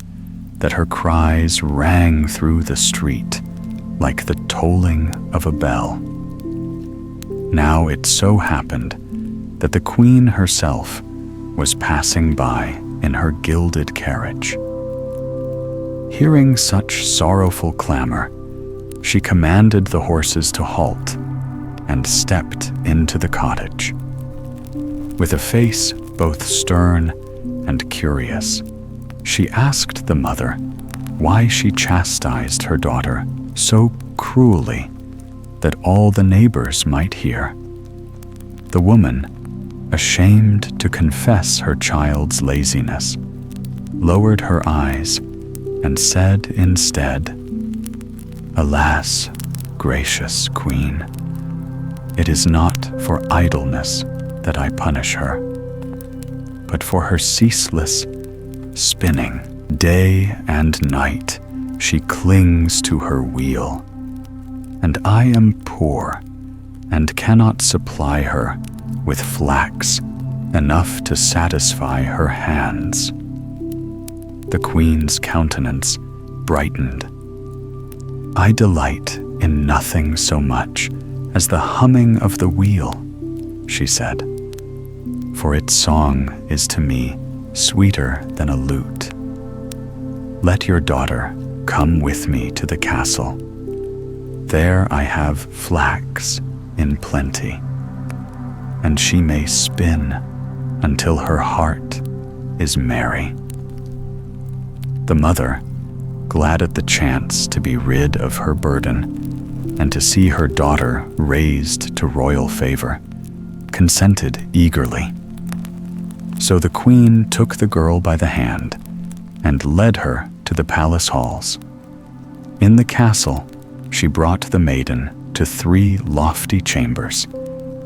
that her cries rang through the street like the tolling of a bell. Now it so happened that the queen herself was passing by in her gilded carriage. Hearing such sorrowful clamor, she commanded the horses to halt and stepped into the cottage. With a face both stern and curious, she asked the mother why she chastised her daughter so cruelly that all the neighbors might hear. The woman, ashamed to confess her child's laziness, lowered her eyes and said instead, "Alas, gracious Queen, it is not for idleness that I punish her, but for her ceaseless spinning. Day and night she clings to her wheel, and I am poor and cannot supply her with flax enough to satisfy her hands." The Queen's countenance brightened. "I delight in nothing so much as the humming of the wheel," she said, "for its song is to me sweeter than a lute. Let your daughter come with me to the castle. There I have flax in plenty, and she may spin until her heart is merry." The mother, glad at the chance to be rid of her burden and to see her daughter raised to royal favor, consented eagerly. So the Queen took the girl by the hand and led her to the palace halls. In the castle, she brought the maiden to 3 lofty chambers,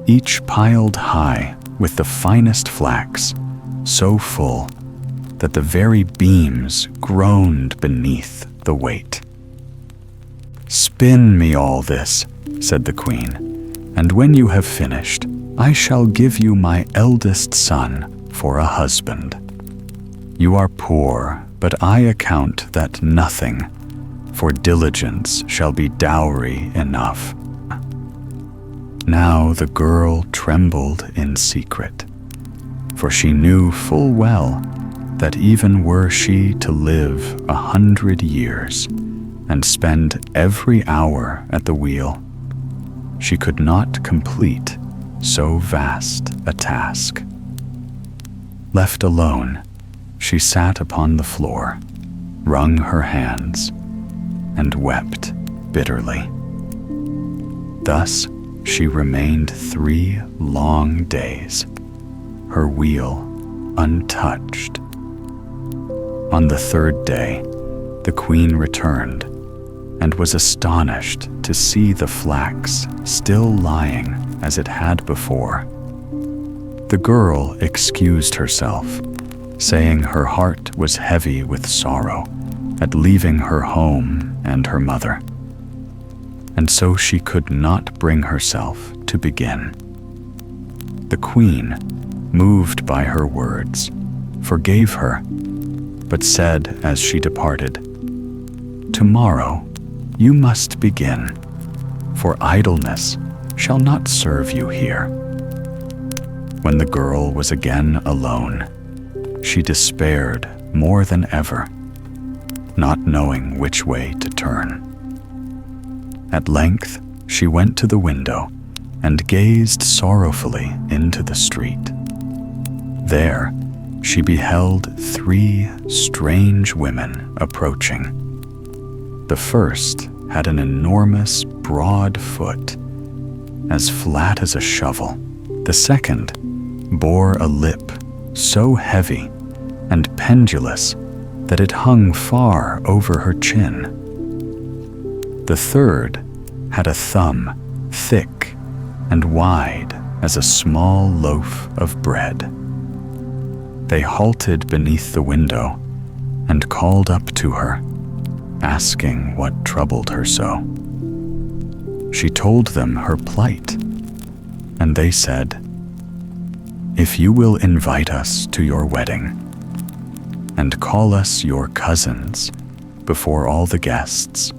each piled high with the finest flax, so full that the very beams groaned beneath the weight. "Spin me all this," said the Queen, "and when you have finished, I shall give you my eldest son for a husband. You are poor, but I account that nothing for diligence shall be dowry enough." Now the girl trembled in secret, for she knew full well that even were she to live 100 years and spend every hour at the wheel, she could not complete so vast a task. Left alone, she sat upon the floor, wrung her hands, and wept bitterly. Thus she remained 3 long days, her wheel untouched. On the 3rd day, the Queen returned and was astonished to see the flax still lying as it had before. The girl excused herself, saying her heart was heavy with sorrow at leaving her home and her mother, and so she could not bring herself to begin. The Queen, moved by her words, forgave her, but said as she departed, "Tomorrow you must begin, for idleness shall not serve you here." When the girl was again alone, she despaired more than ever, not knowing which way to turn. At length, she went to the window and gazed sorrowfully into the street. There, she beheld 3 strange women approaching. The first had an enormous, broad foot, as flat as a shovel. The second bore a lip so heavy and pendulous that it hung far over her chin. The third had a thumb thick and wide as a small loaf of bread. They halted beneath the window and called up to her, asking what troubled her so. She told them her plight, and they said, "If you will invite us to your wedding and call us your cousins before all the guests,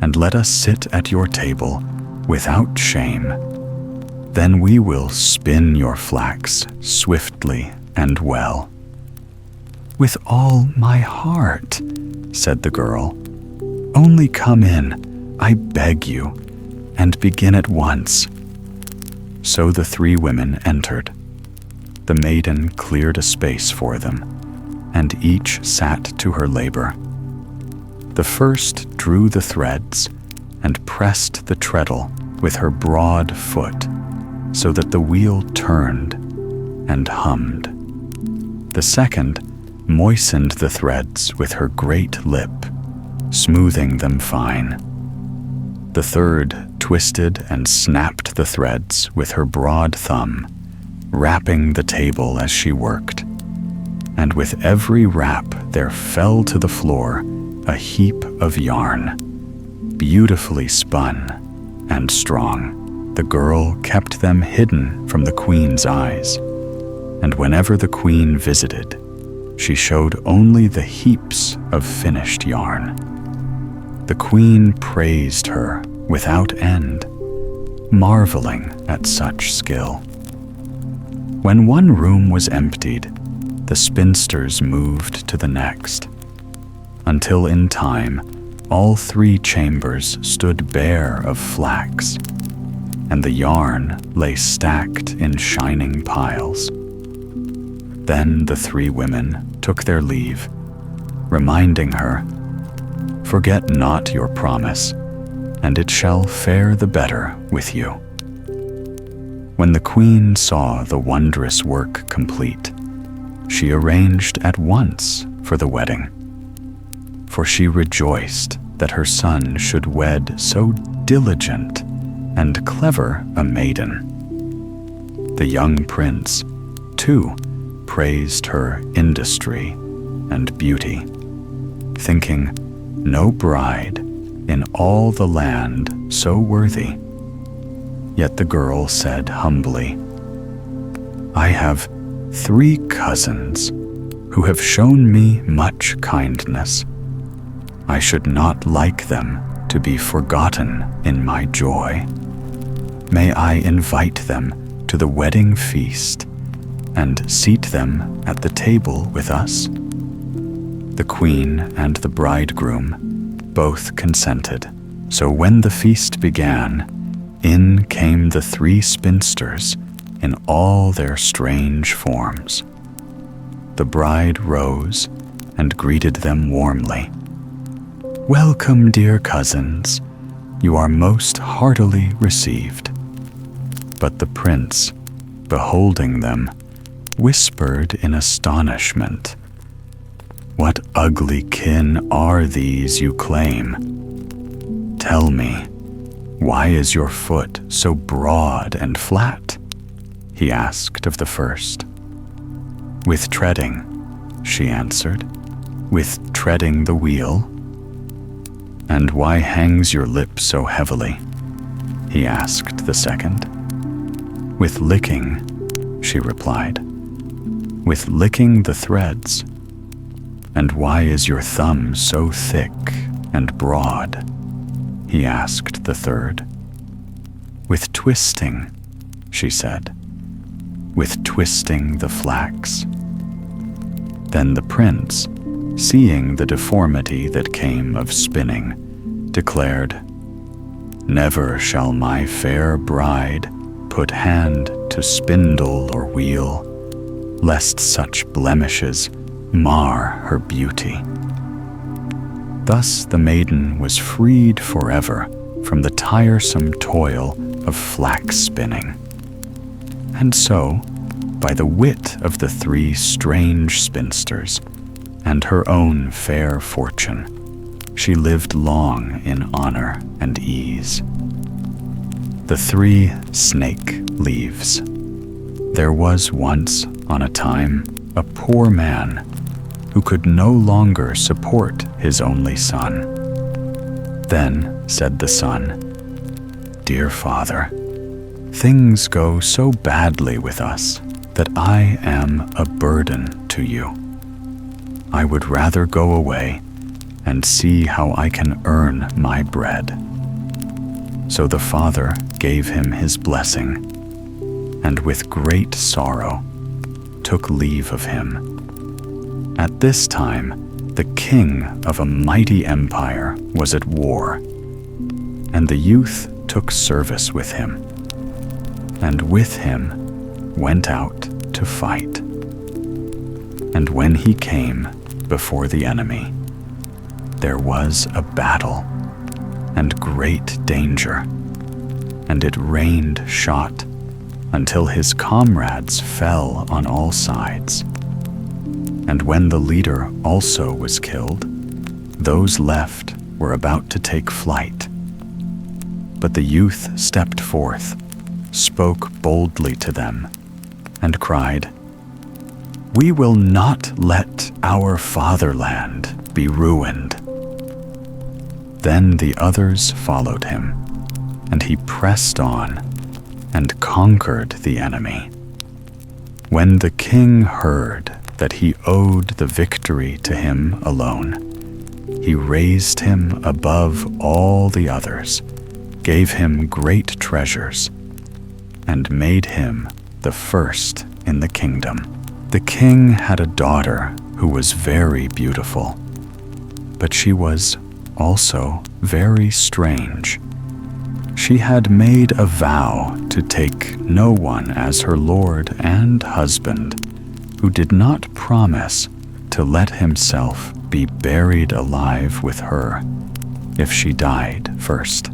and let us sit at your table without shame, then we will spin your flax swiftly and well. "With all my heart," said the girl. "Only come in, I beg you, and begin at once." So the three women entered. The maiden cleared a space for them, and each sat to her labor. The first drew the threads and pressed the treadle with her broad foot so that the wheel turned and hummed. The second moistened the threads with her great lip, smoothing them fine. The third twisted and snapped the threads with her broad thumb, rapping the table as she worked. And with every rap there fell to the floor a heap of yarn, beautifully spun and strong. The girl kept them hidden from the queen's eyes, and whenever the queen visited, she showed only the heaps of finished yarn. The queen praised her without end, marveling at such skill. When one room was emptied, the spinsters moved to the next, until in time all three chambers stood bare of flax, and the yarn lay stacked in shining piles. Then the three women took their leave, reminding her, "Forget not your promise, and it shall fare the better with you." When the queen saw the wondrous work complete, she arranged at once for the wedding, for she rejoiced that her son should wed so diligent and clever a maiden. The young prince, too, praised her industry and beauty, thinking no bride in all the land so worthy. Yet the girl said humbly, "I have 3 cousins who have shown me much kindness. I should not like them to be forgotten in my joy. May I invite them to the wedding feast and seat them at the table with us?" The queen and the bridegroom both consented. So when the feast began, in came the 3 spinsters in all their strange forms. The bride rose and greeted them warmly. "Welcome, dear cousins. You are most heartily received." But the prince, beholding them, whispered in astonishment, "What ugly kin are these you claim? Tell me, why is your foot so broad and flat?" he asked of the first. "With treading," she answered, "with treading the wheel." "And why hangs your lip so heavily?" he asked the second. "With licking," she replied, "with licking the threads." "And why is your thumb so thick and broad?" he asked the third. "With twisting," she said, "with twisting the flax." Then the prince, seeing the deformity that came of spinning, declared, "Never shall my fair bride put hand to spindle or wheel, lest such blemishes mar her beauty." Thus the maiden was freed forever from the tiresome toil of flax spinning. And so, by the wit of the 3 strange spinsters and her own fair fortune, she lived long in honor and ease. The 3 snake leaves. There was once on a time a poor man who could no longer support his only son. Then said the son, "Dear father, things go so badly with us that I am a burden to you. I would rather go away and see how I can earn my bread." So the father gave him his blessing, and with great sorrow took leave of him. At this time, the king of a mighty empire was at war, and the youth took service with him, and with him went out to fight. And when he came before the enemy, there was a battle and great danger, and it rained shot until his comrades fell on all sides. And when the leader also was killed, those left were about to take flight. But the youth stepped forth, spoke boldly to them, and cried, "We will not let our fatherland be ruined." Then the others followed him, and he pressed on and conquered the enemy. When the king heard that he owed the victory to him alone, he raised him above all the others, gave him great treasures, and made him the first in the kingdom. The king had a daughter who was very beautiful, but she was also very strange. She had made a vow to take no one as her lord and husband who did not promise to let himself be buried alive with her if she died first.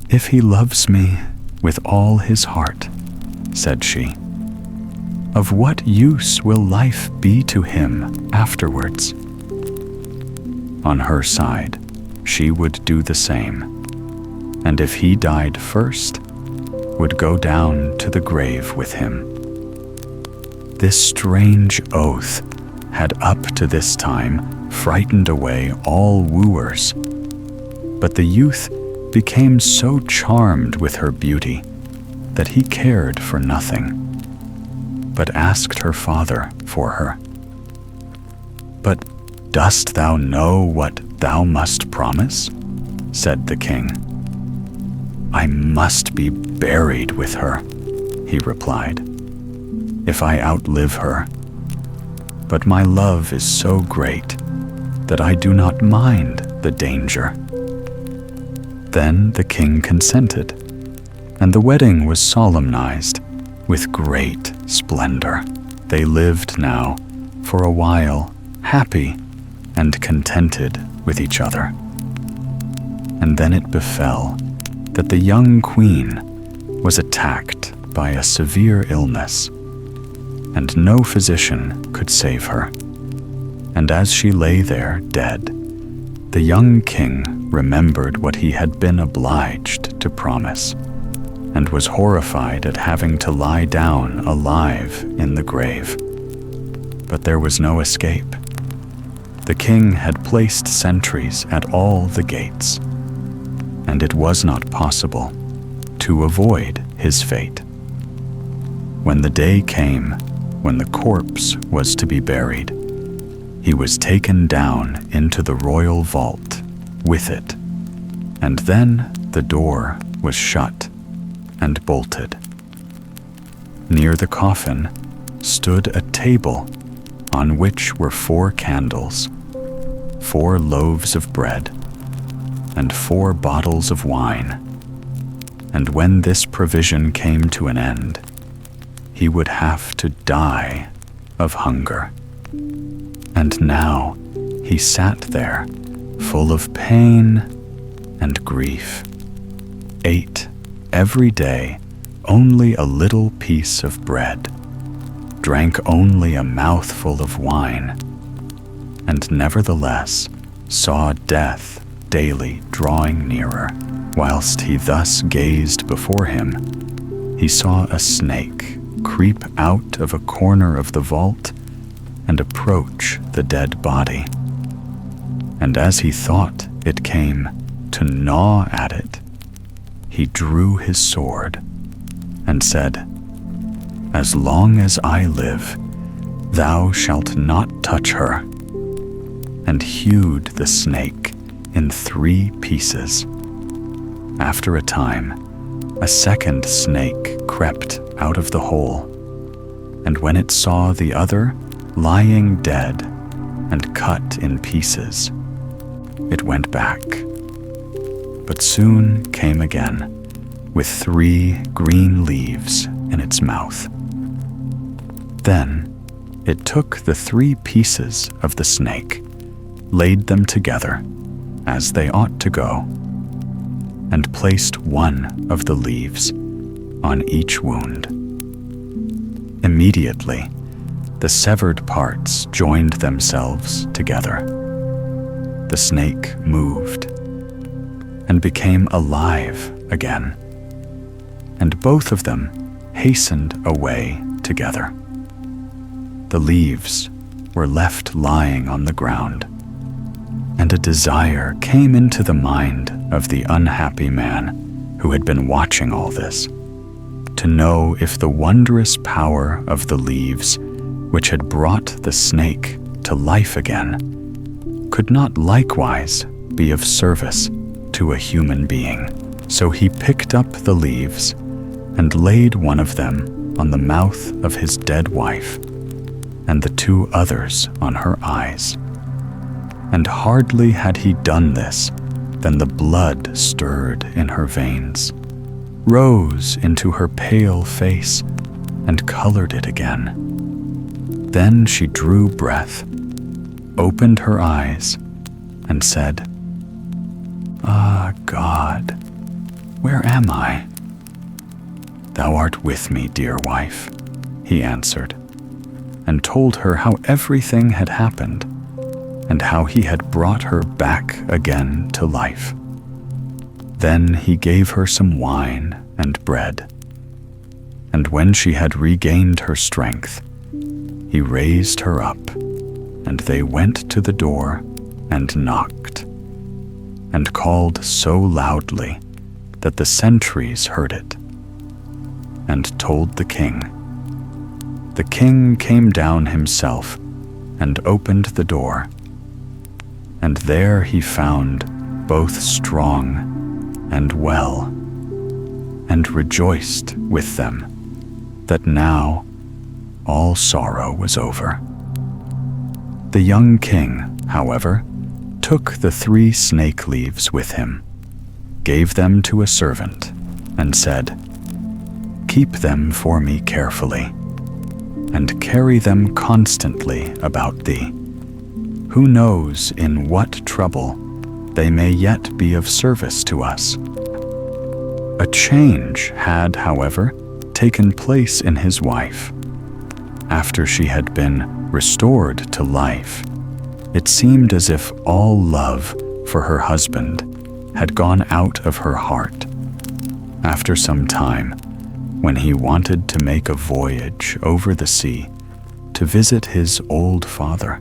"If he loves me with all his heart," said she, "of what use will life be to him afterwards?" On her side, she would do the same, and if he died first, would go down to the grave with him. This strange oath had up to this time frightened away all wooers, but the youth became so charmed with her beauty that he cared for nothing, but asked her father for her. "But dost thou know what thou must promise?" said the king. "I must be buried with her," he replied, "if I outlive her. But my love is so great that I do not mind the danger." Then the king consented, and the wedding was solemnized with great splendor. They lived now, for a while, happy and contented with each other. And then it befell that the young queen was attacked by a severe illness, and no physician could save her. And as she lay there dead, the young king remembered what he had been obliged to promise, and was horrified at having to lie down alive in the grave. But there was no escape. The king had placed sentries at all the gates, and it was not possible to avoid his fate. When the day came when the corpse was to be buried, he was taken down into the royal vault with it, and then the door was shut and bolted. Near the coffin stood a table on which were 4 candles, 4 loaves of bread, and 4 bottles of wine. And when this provision came to an end, he would have to die of hunger. And now he sat there, full of pain and grief, ate every day only a little piece of bread, drank only a mouthful of wine, and nevertheless saw death daily drawing nearer. Whilst he thus gazed before him, he saw a snake creep out of a corner of the vault and approach the dead body. And as he thought it came to gnaw at it, he drew his sword and said, "As long as I live, thou shalt not touch her," and hewed the snake in 3 pieces. After a time, a second snake crept out of the hole, and when it saw the other lying dead and cut in pieces, it went back, but soon came again with 3 green leaves in its mouth. Then it took the 3 pieces of the snake, laid them together as they ought to go, and placed one of the leaves on each wound. Immediately, the severed parts joined themselves together. The snake moved and became alive again, and both of them hastened away together. The leaves were left lying on the ground, and a desire came into the mind of the unhappy man who had been watching all this, to know if the wondrous power of the leaves, which had brought the snake to life again, could not likewise be of service to a human being. So he picked up the leaves and laid one of them on the mouth of his dead wife, and the 2 others on her eyes. And hardly had he done this than the blood stirred in her veins, rose into her pale face, and colored it again. Then she drew breath, opened her eyes, and said, "Ah, God, where am I?" "Thou art with me, dear wife," he answered, and told her how everything had happened, and how he had brought her back again to life. Then he gave her some wine and bread, and when she had regained her strength, he raised her up, and they went to the door and knocked, and called so loudly that the sentries heard it, and told the king. The king came down himself and opened the door, and there he found both strong and well, and rejoiced with them that now all sorrow was over. The young king, however, took the 3 snake leaves with him, gave them to a servant, and said, "Keep them for me carefully, and carry them constantly about thee. Who knows in what trouble they may yet be of service to us?" A change had, however, taken place in his wife. After she had been restored to life, it seemed as if all love for her husband had gone out of her heart. After some time, when he wanted to make a voyage over the sea to visit his old father,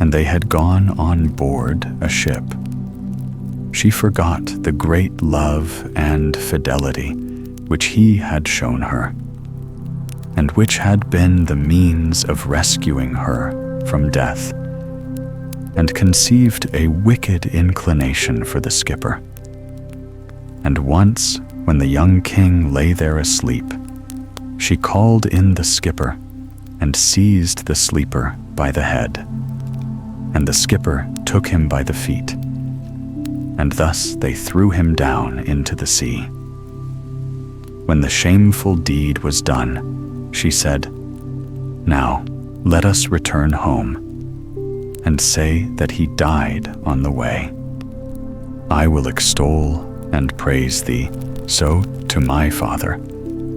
and they had gone on board a ship, she forgot the great love and fidelity which he had shown her, and which had been the means of rescuing her from death, and conceived a wicked inclination for the skipper. And once, when the young king lay there asleep, she called in the skipper and seized the sleeper by the head, and the skipper took him by the feet, and thus they threw him down into the sea. When the shameful deed was done, she said, "Now let us return home, and say that he died on the way. I will extol and praise thee so to my father,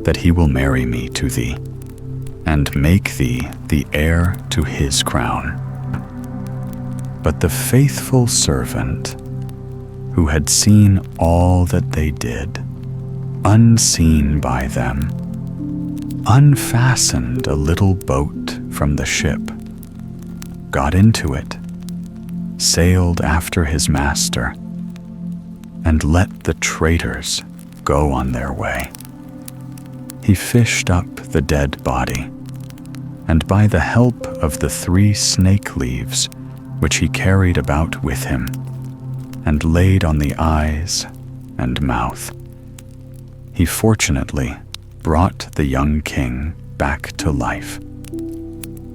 that he will marry me to thee, and make thee the heir to his crown." But the faithful servant, who had seen all that they did, unseen by them, unfastened a little boat from the ship, got into it, sailed after his master, and let the traitors go on their way. He fished up the dead body, and by the help of the 3 snake leaves which he carried about with him, and laid on the eyes and mouth, he fortunately brought the young king back to life.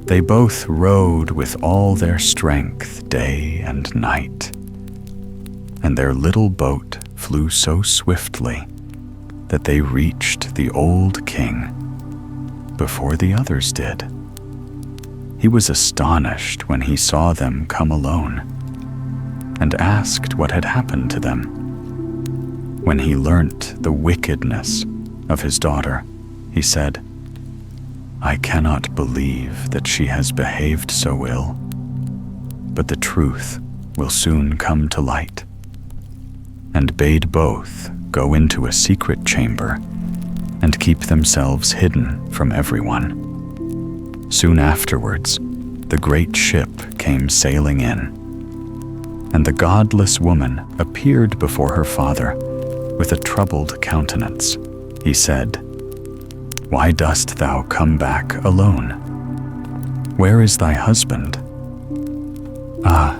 They both rowed with all their strength day and night, and their little boat flew so swiftly that they reached the old king before the others did. He was astonished when he saw them come alone, and asked what had happened to them. When he learnt the wickedness of his daughter, he said, "I cannot believe that she has behaved so ill, but the truth will soon come to light," and bade both go into a secret chamber and keep themselves hidden from everyone. Soon afterwards, the great ship came sailing in, and the godless woman appeared before her father with a troubled countenance. He said, "Why dost thou come back alone? Where is thy husband?" "Ah,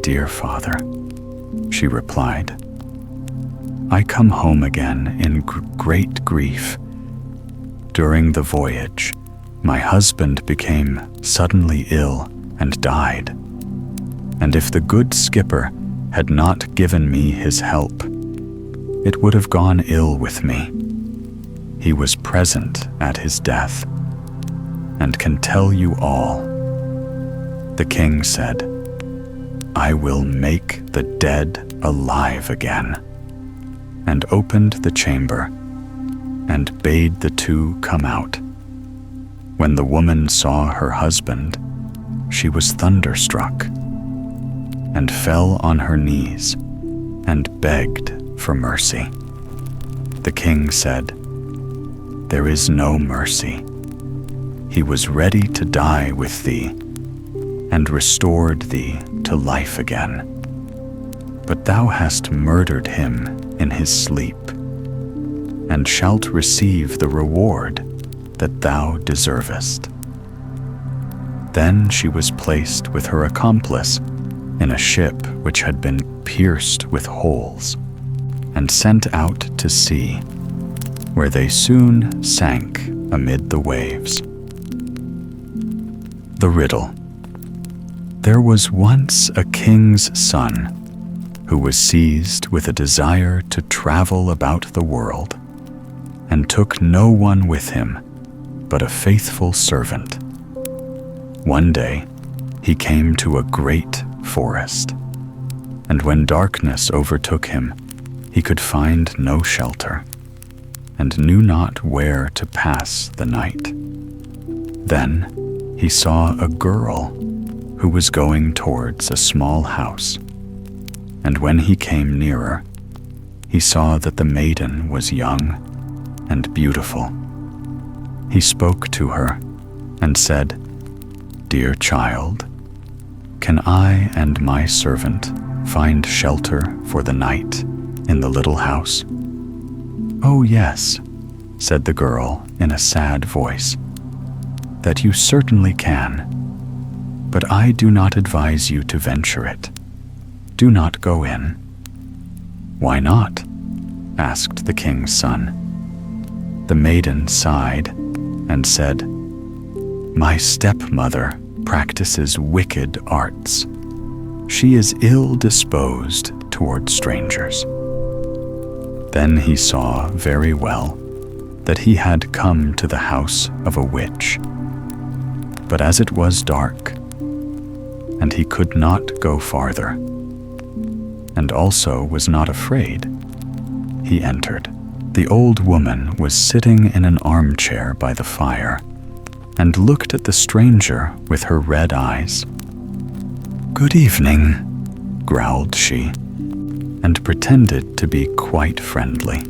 dear father," she replied, "I come home again in great grief. During the voyage, my husband became suddenly ill and died. And if the good skipper had not given me his help, it would have gone ill with me. He was present at his death, and can tell you all." The king said, "I will make the dead alive again," and opened the chamber and bade the two come out. When the woman saw her husband, she was thunderstruck and fell on her knees and begged for mercy. The king said, "There is no mercy. He was ready to die with thee and restored thee to life again. But thou hast murdered him in his sleep, and shalt receive the reward that thou deservest." Then she was placed with her accomplice in a ship which had been pierced with holes, and sent out to sea, where they soon sank amid the waves. The Riddle. There was once a king's son who was seized with a desire to travel about the world, and took no one with him but a faithful servant. One day he came to a great forest, and when darkness overtook him, he could find no shelter, and knew not where to pass the night. Then he saw a girl who was going towards a small house, and when he came nearer, he saw that the maiden was young and beautiful. He spoke to her and said, "Dear child, can I and my servant find shelter for the night in the little house?" "Oh yes," said the girl in a sad voice, "that you certainly can. But I do not advise you to venture it. Do not go in." "Why not?" asked the king's son. The maiden sighed and said, "My stepmother practices wicked arts. She is ill-disposed toward strangers." Then he saw very well that he had come to the house of a witch. But as it was dark, and he could not go farther, and also was not afraid, he entered. The old woman was sitting in an armchair by the fire, and looked at the stranger with her red eyes. "Good evening," growled she, and pretended to be quite friendly.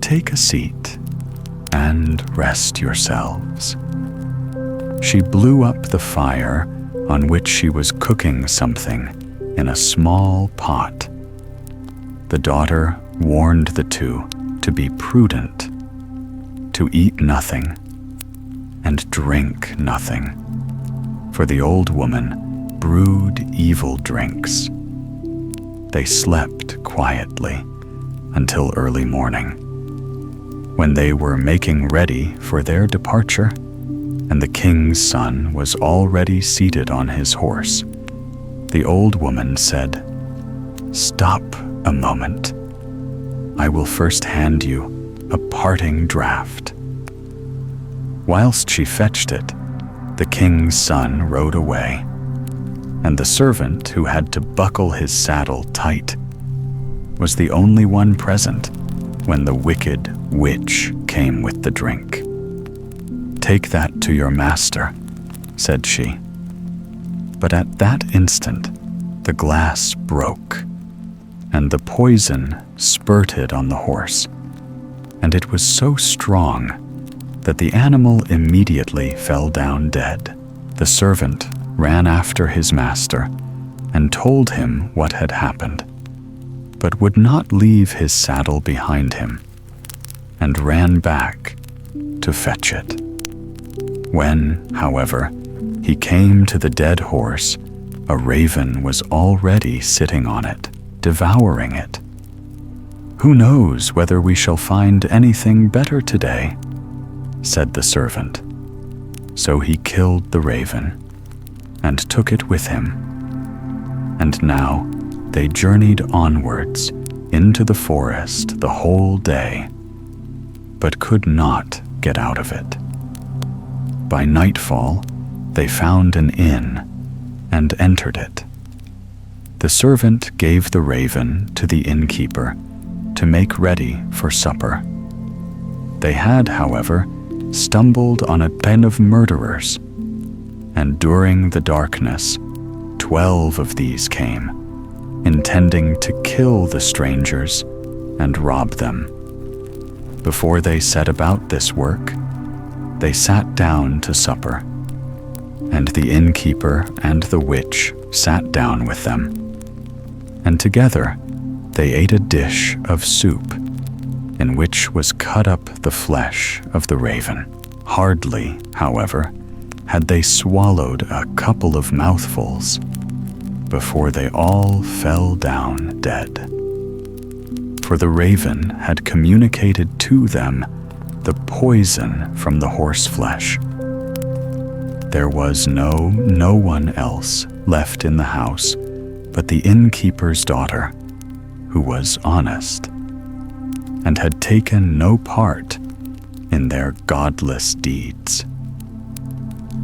"Take a seat and rest yourselves." She blew up the fire on which she was cooking something in a small pot. The daughter warned the two to be prudent, to eat nothing and drink nothing, for the old woman brewed evil drinks. They slept quietly until early morning. When they were making ready for their departure, and the king's son was already seated on his horse, the old woman said, "Stop a moment. I will first hand you a parting draught." Whilst she fetched it, the king's son rode away, and the servant who had to buckle his saddle tight was the only one present when the wicked witch came with the drink. "Take that to your master," said she. But at that instant, the glass broke, and the poison spurted on the horse, and it was so strong that the animal immediately fell down dead. The servant ran after his master and told him what had happened, but would not leave his saddle behind him, and ran back to fetch it. When, however, he came to the dead horse, a raven was already sitting on it, devouring it. "Who knows whether we shall find anything better today?" said the servant. So he killed the raven and took it with him. And now they journeyed onwards into the forest the whole day, but could not get out of it. By nightfall, they found an inn and entered it. The servant gave the raven to the innkeeper to make ready for supper. They had, however, stumbled on a den of murderers, and during the darkness, 12 of these came, intending to kill the strangers and rob them. Before they set about this work, they sat down to supper, and the innkeeper and the witch sat down with them, and together they ate a dish of soup in which was cut up the flesh of the raven. Hardly, however, had they swallowed a couple of mouthfuls before they all fell down dead. For the raven had communicated to them the poison from the horse flesh. There was no one else left in the house but the innkeeper's daughter, who was honest, and had taken no part in their godless deeds.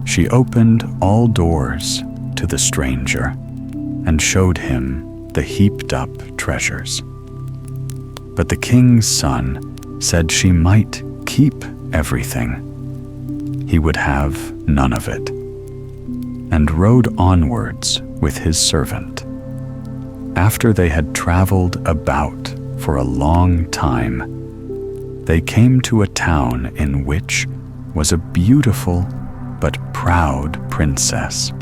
She opened all doors to the stranger and showed him the heaped-up treasures. But the king's son said she might keep everything. He would have none of it, and rode onwards with his servant. After they had traveled about for a long time, they came to a town in which was a beautiful but proud princess,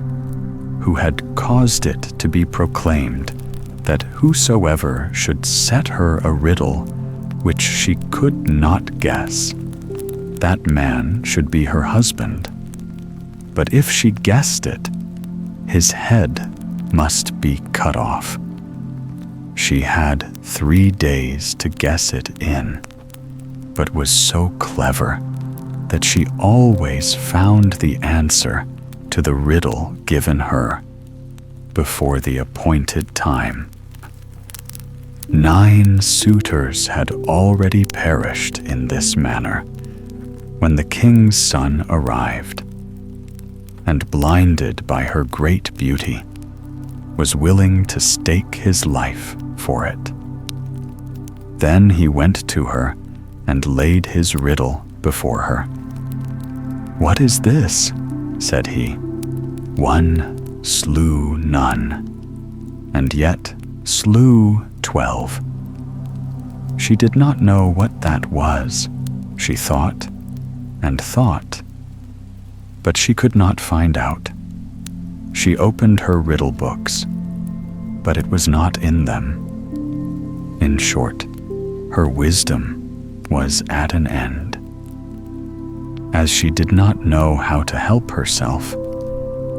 who had caused it to be proclaimed that whosoever should set her a riddle which she could not guess, that man should be her husband. But if she guessed it, his head must be cut off. She had 3 days to guess it in, but was so clever that she always found the answer to the riddle given her before the appointed time. 9 suitors had already perished in this manner when the king's son arrived, and blinded by her great beauty, was willing to stake his life for it. Then he went to her and laid his riddle before her. "What is this?" said he. "One slew none, and yet slew 12. She did not know what that was. She thought and thought, but she could not find out. She opened her riddle books, but it was not in them. In short, her wisdom was at an end. As she did not know how to help herself,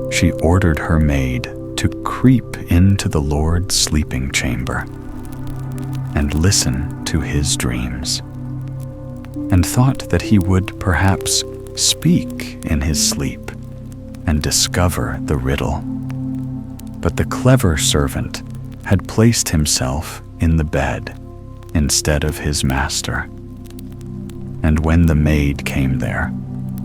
she ordered her maid to creep into the Lord's sleeping chamber and listen to his dreams. and thought that he would perhaps speak in his sleep and discover the riddle. But the clever servant had placed himself in the bed instead of his master. And when the maid came there,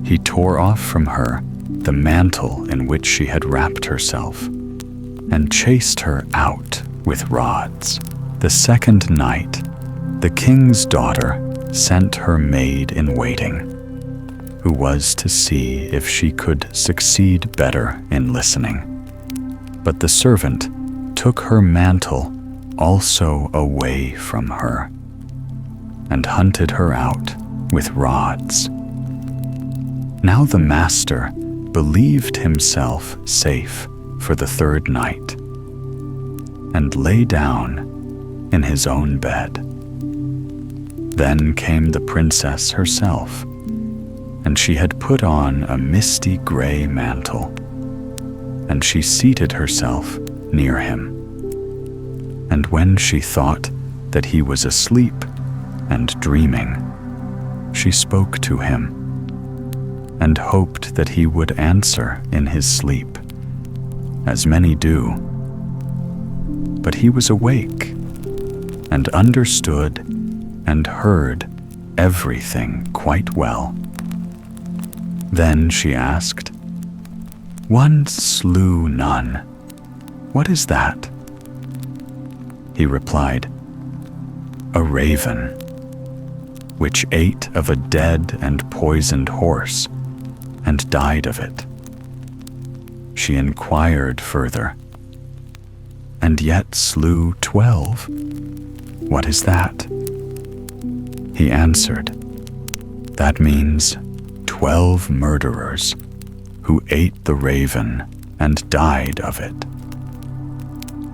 he tore off from her the mantle in which she had wrapped herself and chased her out with rods. The second night, the king's daughter sent her maid-in-waiting, who was to see if she could succeed better in listening. But the servant took her mantle also away from her and hunted her out with rods. Now the master believed himself safe for the third night and lay down in his own bed. Then came the princess herself, and she had put on a misty gray mantle, and she seated herself near him. And when she thought that he was asleep and dreaming, she spoke to him and hoped that he would answer in his sleep, as many do. But he was awake and understood and heard everything quite well. Then she asked, "One slew none. What is that?" He replied, "A raven, which ate of a dead and poisoned horse and died of it." She inquired further, "And yet slew 12? What is that?" He answered, "That means 12 murderers who ate the raven and died of it."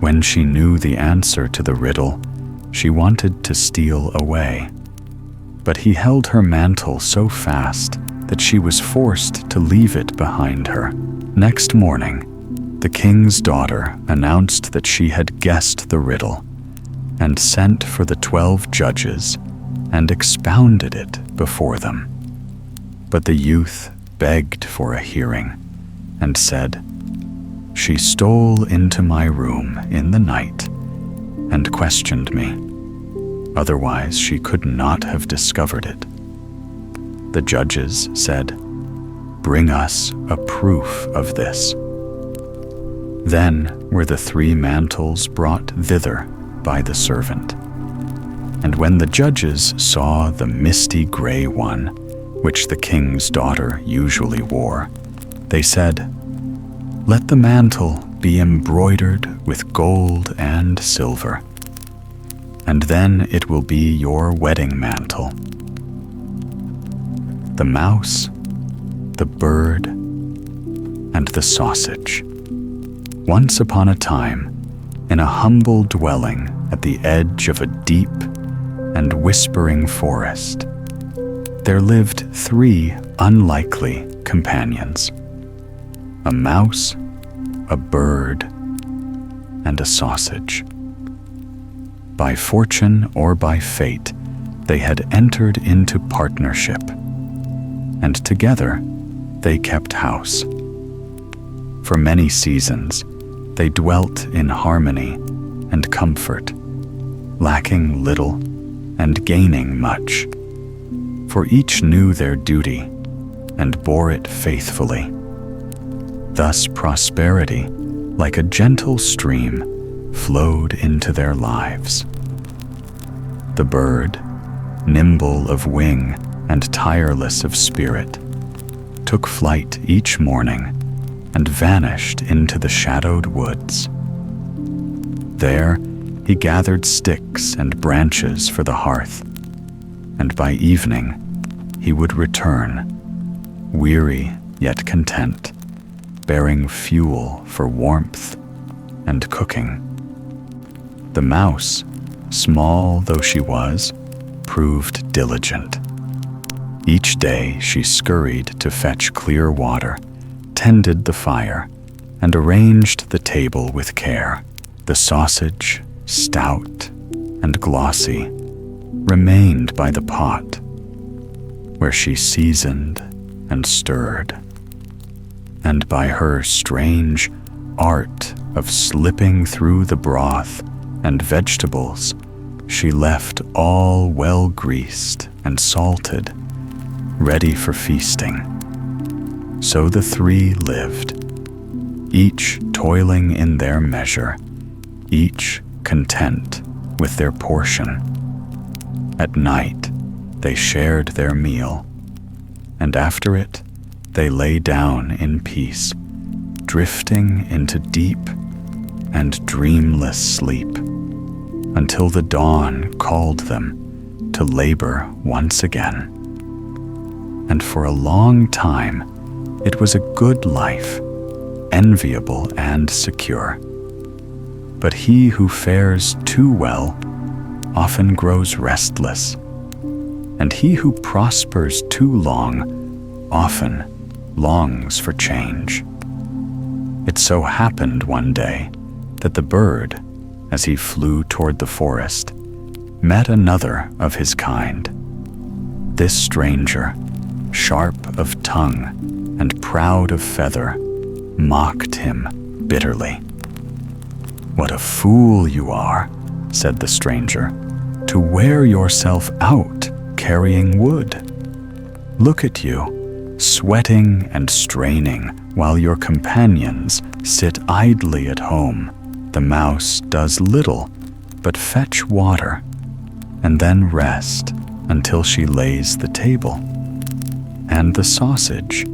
When she knew the answer to the riddle, she wanted to steal away, but he held her mantle so fast that she was forced to leave it behind her. Next morning, the king's daughter announced that she had guessed the riddle and sent for the 12 judges and expounded it before them. But the youth begged for a hearing and said, "She stole into my room in the night and questioned me. Otherwise, she could not have discovered it." The judges said, "Bring us a proof of this." Then were the 3 mantles brought thither by the servant. And when the judges saw the misty gray one, which the king's daughter usually wore, they said, "Let the mantle be embroidered with gold and silver, and then it will be your wedding mantle." The mouse, the bird, and the sausage. Once upon a time, in a humble dwelling at the edge of a deep and whispering forest, there lived 3 unlikely companions: a mouse, a bird, and a sausage. By fortune or by fate, they had entered into partnership, and together they kept house. For many seasons, they dwelt in harmony and comfort, lacking little and gaining much, for each knew their duty and bore it faithfully. Thus prosperity, like a gentle stream, flowed into their lives. The bird, nimble of wing and tireless of spirit, took flight each morning and vanished into the shadowed woods. There he gathered sticks and branches for the hearth, and by evening he would return, weary yet content, bearing fuel for warmth and cooking. The mouse, small though she was, proved diligent. Each day she scurried to fetch clear water, tended the fire, and arranged the table with care. The sausage, stout and glossy, remained by the pot, where she seasoned and stirred. And by her strange art of slipping through the broth and vegetables, she left all well greased and salted, ready for feasting. So the three lived, each toiling in their measure, each content with their portion. At night they shared their meal, and after it they lay down in peace, drifting into deep and dreamless sleep, until the dawn called them to labor once again. And for a long time it was a good life, enviable and secure. But he who fares too well often grows restless, and he who prospers too long often longs for change. It so happened one day that the bird, as he flew toward the forest, met another of his kind. This stranger, sharp of tongue and proud of feather, mocked him bitterly. "What a fool you are," said the stranger, "to wear yourself out carrying wood. Look at you, sweating and straining, while your companions sit idly at home. The mouse does little but fetch water, and then rest until she lays the table. And the sausage,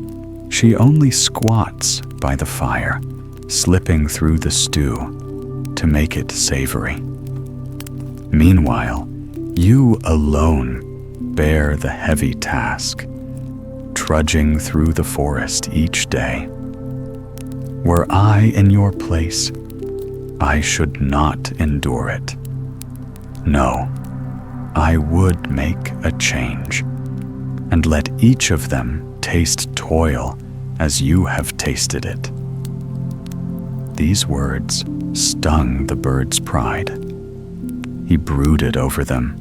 she only squats by the fire, slipping through the stew to make it savory. Meanwhile, you alone bear the heavy task, trudging through the forest each day. Were I in your place, I should not endure it. No, I would make a change, and let each of them taste toil as you have tasted it." These words stung the bird's pride. He brooded over them,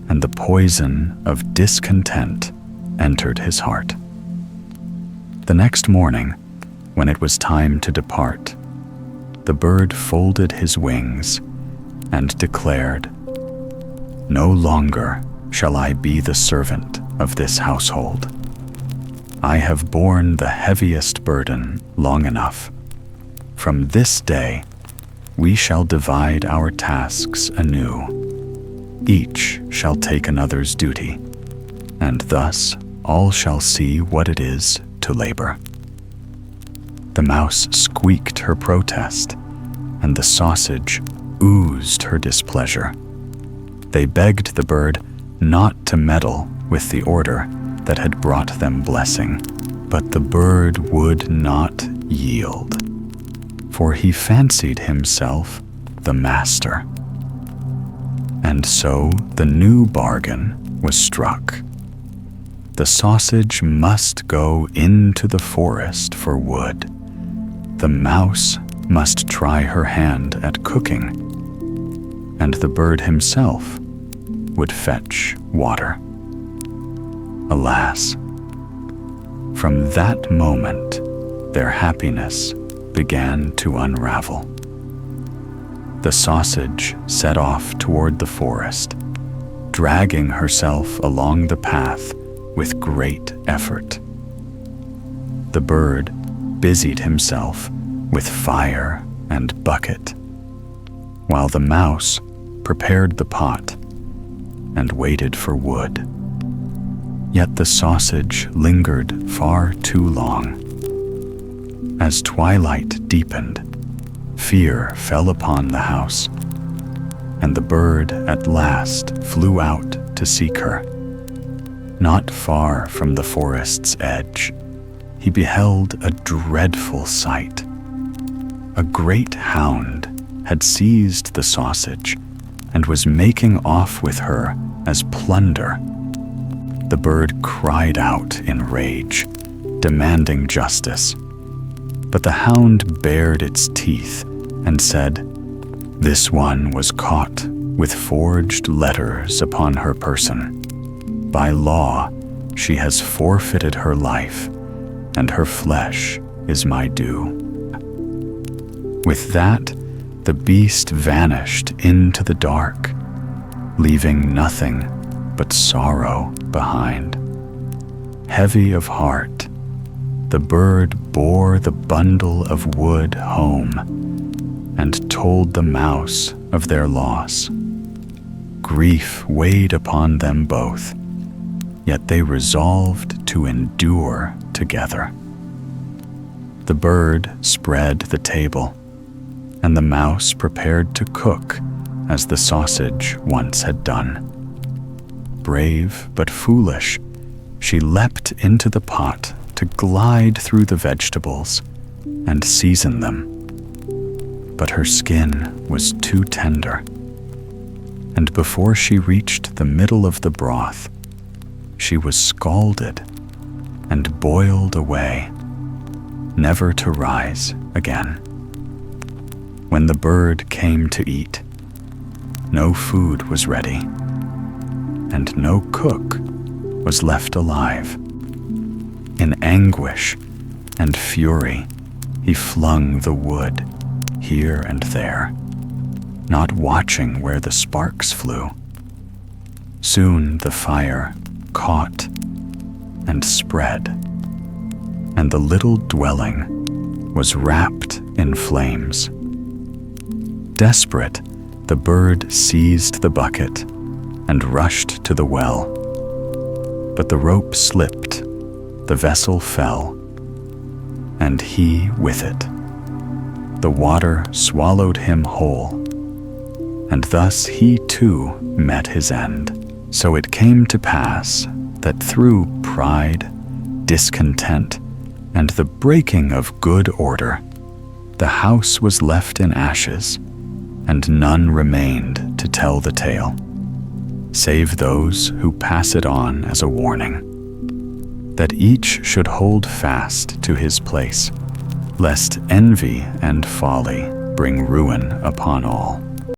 and the poison of discontent entered his heart. The next morning, when it was time to depart, the bird folded his wings and declared, "No longer shall I be the servant of this household. I have borne the heaviest burden long enough. From this day, we shall divide our tasks anew. Each shall take another's duty, and thus all shall see what it is to labor." The mouse squeaked her protest, and the sausage oozed her displeasure. They begged the bird not to meddle with the order that had brought them blessing, but the bird would not yield, for he fancied himself the master. And so the new bargain was struck. The sausage must go into the forest for wood. The mouse must try her hand at cooking, and the bird himself would fetch water. Alas, from that moment, their happiness began to unravel. The sausage set off toward the forest, dragging herself along the path with great effort. The bird busied himself with fire and bucket, while the mouse prepared the pot and waited for wood. Yet the sausage lingered far too long. As twilight deepened, fear fell upon the house, and the bird at last flew out to seek her. Not far from the forest's edge, he beheld a dreadful sight. A great hound had seized the sausage and was making off with her as plunder. The bird cried out in rage, demanding justice. But the hound bared its teeth and said, "This one was caught with forged letters upon her person. By law, She has forfeited her life, and her flesh is my due." With that, the beast vanished into the dark, leaving nothing but sorrow behind. Heavy of heart, the bird bore the bundle of wood home and told the mouse of their loss. Grief weighed upon them both, yet they resolved to endure together. The bird spread the table, and the mouse prepared to cook as the sausage once had done. Brave but foolish, she leapt into the pot to glide through the vegetables and season them. But her skin was too tender, and before she reached the middle of the broth, she was scalded and boiled away, never to rise again. When the bird came to eat, no food was ready, and no cook was left alive. In anguish and fury, he flung the wood here and there, not watching where the sparks flew. Soon the fire caught and spread, and the little dwelling was wrapped in flames. Desperate, the bird seized the bucket and rushed to the well. But the rope slipped, the vessel fell, and he with it. The water swallowed him whole, and thus he too met his end. So it came to pass that through pride, discontent, and the breaking of good order, the house was left in ashes, and none remained to tell the tale, save those who pass it on as a warning, that each should hold fast to his place, lest envy and folly bring ruin upon all.